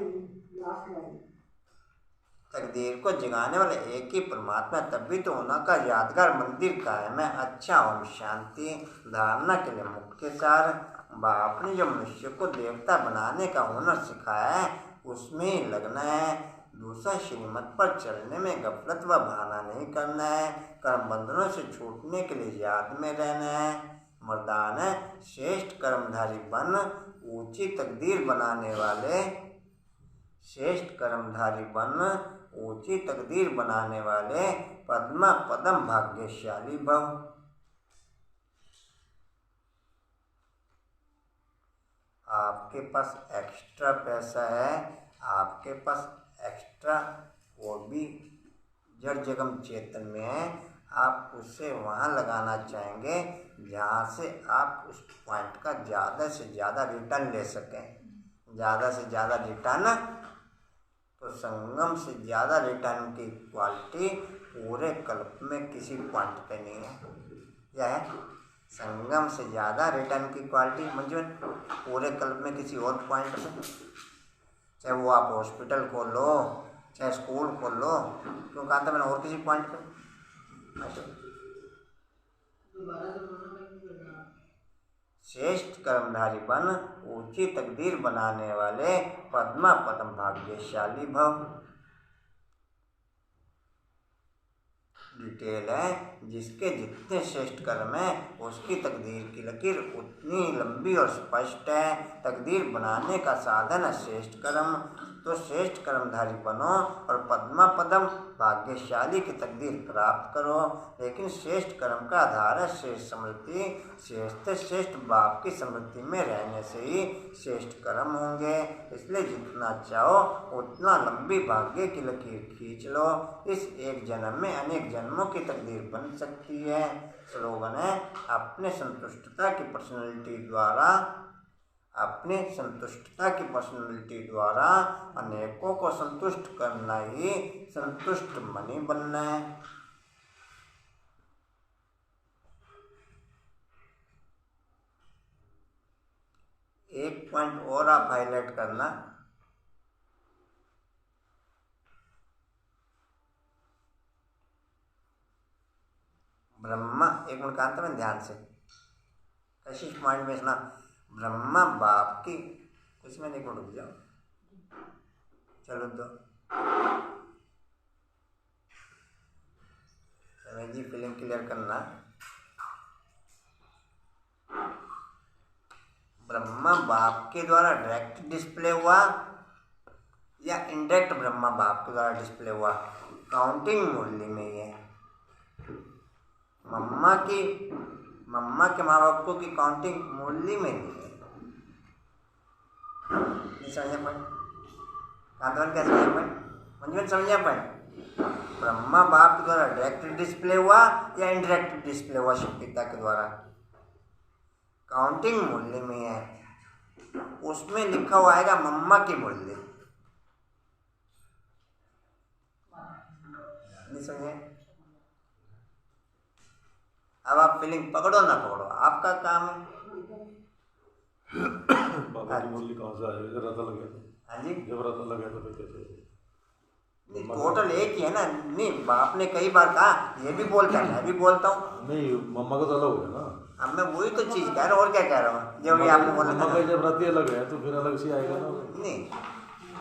तकदीर को जगाने वाले एक ही परमात्मा, तभी तो उन्होंने का यादगार मंदिर कायम है। अच्छा ओम शांति। धारणा के लिए मुख्य सार, बाप ने जो मनुष्य को देवता बनाने का हुनर सिखाया है उसमें ही लगना है। दूसरा श्रीमत पर चलने में गफलत व बहाना नहीं करना है। कर्म बंधनों से छूटने के लिए याद में रहना है। मर्दान है श्रेष्ठ कर्मधारी बन, ऊंची तकदीर बनाने वाले। श्रेष्ठ कर्मधारी बन, ऊंची तकदीर बनाने वाले। पद्मा पदम भाग्यशाली भव। आपके पास एक्स्ट्रा पैसा है, आपके पास एक्स्ट्रा वो भी जड़ जगम चेतन में है, आप उसे वहाँ लगाना चाहेंगे जहाँ से आप उस पॉइंट का ज़्यादा से ज़्यादा रिटर्न ले सकें। ज़्यादा से ज़्यादा रिटर्न, तो संगम से ज़्यादा रिटर्न की क्वालिटी पूरे कल्प में किसी पॉइंट पे नहीं है। क्या है? संगम से ज़्यादा रिटर्न की क्वालिटी मंजूर पूरे कल्प में किसी और पॉइंट पे, चाहे वो आप हॉस्पिटल खोल लो, चाहे स्कूल खोल लो, क्यों कहा था मैंने और किसी पॉइंट पे। श्रेष्ठ कर्मधारी बन, ऊंची तकदीर बनाने वाले। पद्मा पदम भाग्यशाली भव। डिटेल है, जिसके जितने श्रेष्ठ कर्म है उसकी तकदीर की लकीर उतनी लंबी और स्पष्ट है। तकदीर बनाने का साधन है श्रेष्ठ कर्म, तो श्रेष्ठ कर्मधारी बनो और पद्मा पदम भाग्यशाली की तकदीर प्राप्त करो। लेकिन श्रेष्ठ कर्म का आधार है श्रेष्ठ समृद्धि। श्रेष्ठ श्रेष्ठ बाप की समृद्धि में रहने से ही श्रेष्ठ कर्म होंगे। इसलिए जितना चाहो उतना लंबी भाग्य की लकीर खींच लो। इस एक जन्म में अनेक जन्मों की तकदीर बन सकती है। स्लोगन है, अपने संतुष्टता की पर्सनैलिटी द्वारा अनेकों को संतुष्ट करना ही संतुष्ट मणि बनना है। एक पॉइंट और आप हाईलाइट करना, ब्रह्मा, एक मिनट कहा था मैं ध्यान से, कशिश पॉइंट में सुना, ब्रह्मा बाप की, कुछ में देखो रुक जाओ, चलो दो जी फिल्म क्लियर करना। ब्रह्मा बाप के द्वारा डायरेक्ट डिस्प्ले हुआ या इनडायरेक्ट ब्रह्मा बाप के द्वारा डिस्प्ले हुआ, काउंटिंग मुरली में ही है। मम्मा के माँ बाप को की काउंटिंग मुरली में नहीं है। नहीं समझा पॉइंट? कांतवन क्या समझा पॉइंट? मंजूर समझा पॉइंट? ब्रह्मा बाप के द्वारा डायरेक्ट डिस्प्ले हुआ या इनडायरेक्ट डिस्प्ले हुआ शिव पिता के द्वारा, काउंटिंग मुरली में है। उसमें लिखा हुआ आएगा मम्मा की मुरली। नहीं समझे? अब आप फीलिंग पकड़ो ना पकड़ो, आपका काम है। बाबा की मुरली कहाँ से आएगी? जब रता लगे तो, हाँ जी, जब रता लगे तो फिर कैसे? टोटल एक ही है ना। नहीं, बाप ने कई बार कहा, ये भी बोलता है, मैं भी बोलता हूँ। नहीं, मम्मा का तो अलग हो गया ना। अब मैं वही तो चीज़ कह रहा हूँ, और क्या कह रहा हूँ, जो भी आपने बोला। मम्मा का जब रती अलग है तो फिर अलग से आएगा ना। नहीं,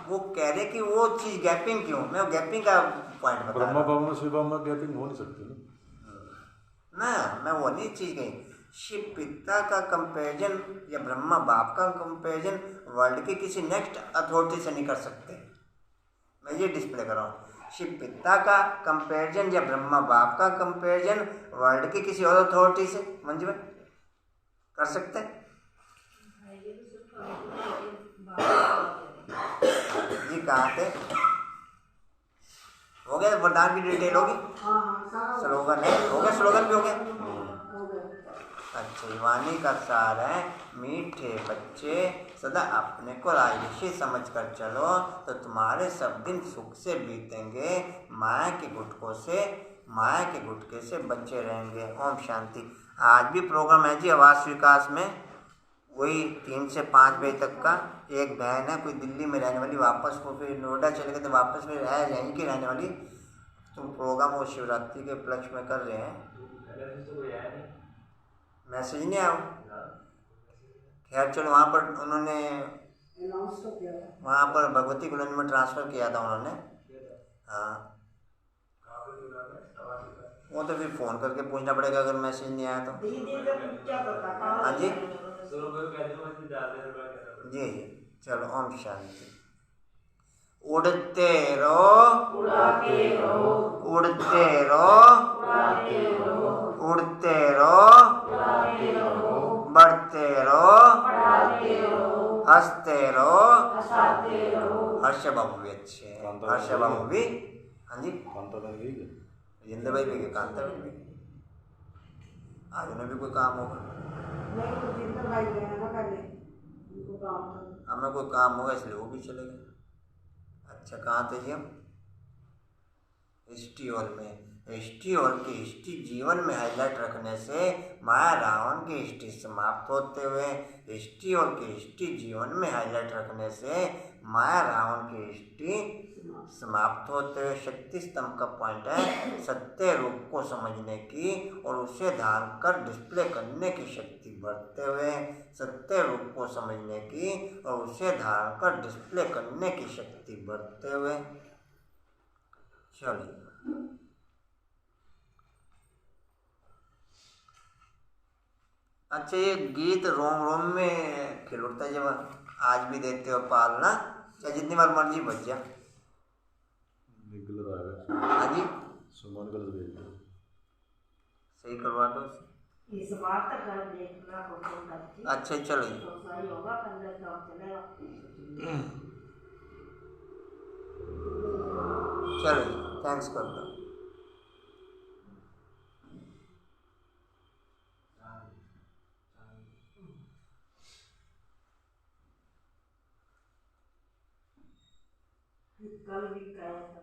वो कह रहे कि वो चीज़ गैपिंग क्यों, मैं वो गैपिंग का पॉइंट बता रहा ब्रह्मा हूँ बाबा में शिव बाबा में गैपिंग हो नहीं सकती ना। मैं वो नहीं चीज़ कही, शिव पिता का कंपेरिजन या ब्रह्मा बाप का कंपेरिजन वर्ल्ड के किसी नेक्स्ट अथॉरिटी से नहीं कर सकते। मैं ये डिस्प्ले कर रहा हूँ, शिव पिता का कंपेरिजन या ब्रह्मा बाप का कंपेरिजन वर्ल्ड की किसी और अथॉरिटी से मंजूर कर सकते हैं? जी कहाँ थे? हो गया वरदान की डिटेल होगी, स्लोगन है, हो गया, स्लोगन भी हो गया। अच्छा, वाणी का सार है, मीठे बच्चे सदा अपने को राजऋषि समझ कर चलो तो तुम्हारे सब दिन सुख से बीतेंगे, माया के गुटके से बचे रहेंगे। ओम शांति। आज भी प्रोग्राम है जी आवास विकास में, वही 3 से 5 बजे तक का। एक बहन है कोई दिल्ली में रहने वाली, वापस को फिर नोएडा चले गए तो वापस फिर यहीं की रहने वाली, तो प्रोग्राम वो शिवरात्रि के उपलक्ष्य में कर रहे हैं। मैसेज नहीं आया। खैर चलो, वहाँ पर उन्होंने वहाँ पर भगवती कॉलोनी में ट्रांसफ़र किया था उन्होंने। हाँ, वो तो फिर फ़ोन करके पूछना पड़ेगा अगर मैसेज नहीं आया तो। हाँ जी जी जी, चलो ओम शांति। उड़ते रहो, उड़ते रहो, उड़ते रहो, बढ़ते रहो, हंसते रहो, हर्ष बाबू भी अच्छे हैं, हर्ष बाबू भी। हाँ जी, जिंदे भाई भी, कांता भी। आज उन्हें भी कोई काम होगा, हमें कोई काम होगा इसलिए वो भी चले गए। अच्छा, कहाँ थे जी हम? हिस्ट्री हॉल में। हिस्ट्री हॉल की हिस्ट्री जीवन में हाईलाइट रखने से माया रावण की हिस्ट्री समाप्त होते हुए, हिस्ट्री हॉल की हिस्ट्री जीवन में हाईलाइट रखने से माया रावण की हिस्ट्री समाप्त होते हुए शक्ति स्तंभ का पॉइंट है सत्य रूप को समझने की और उसे धारण कर डिस्प्ले करने की शक्ति बढ़ते हुए, सत्य रूप को समझने की और उसे धारण कर डिस्प्ले करने की शक्ति बढ़ते हुए। चलिए, अच्छा, ये गीत रोम रोम में खिल उठता है जब आज भी देते हो पालना, चाहे जितनी बार मर्जी बच जा। हाँ जी, सही करवा दो इस बार तक कर देखना को। अच्छा चलो जी, तो सही होगा, पंद्रह काम चलेगा। चलो जी, थैंक्स कर दो। कल भी कहा था।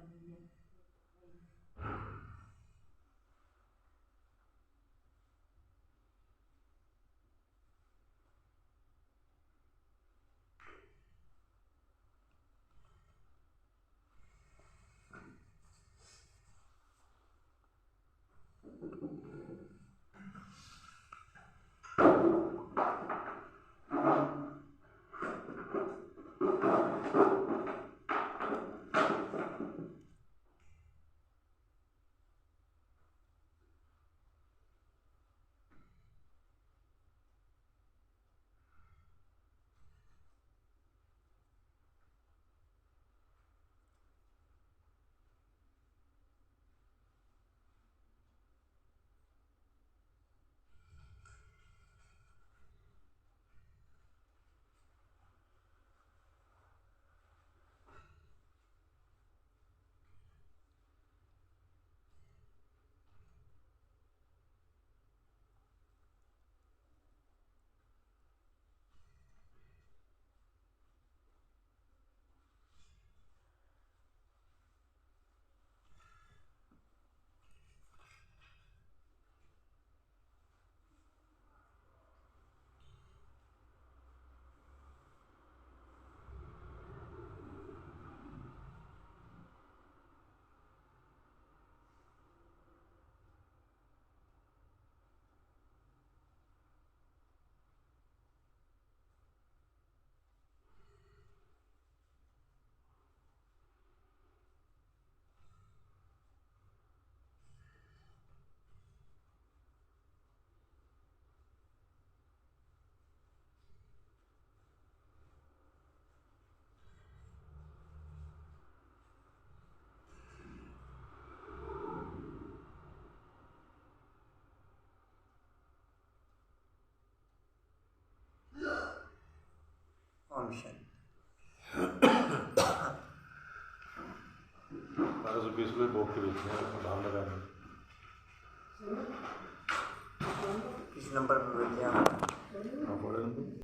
भोग के बेचने हैं, धाम लगाएंगे।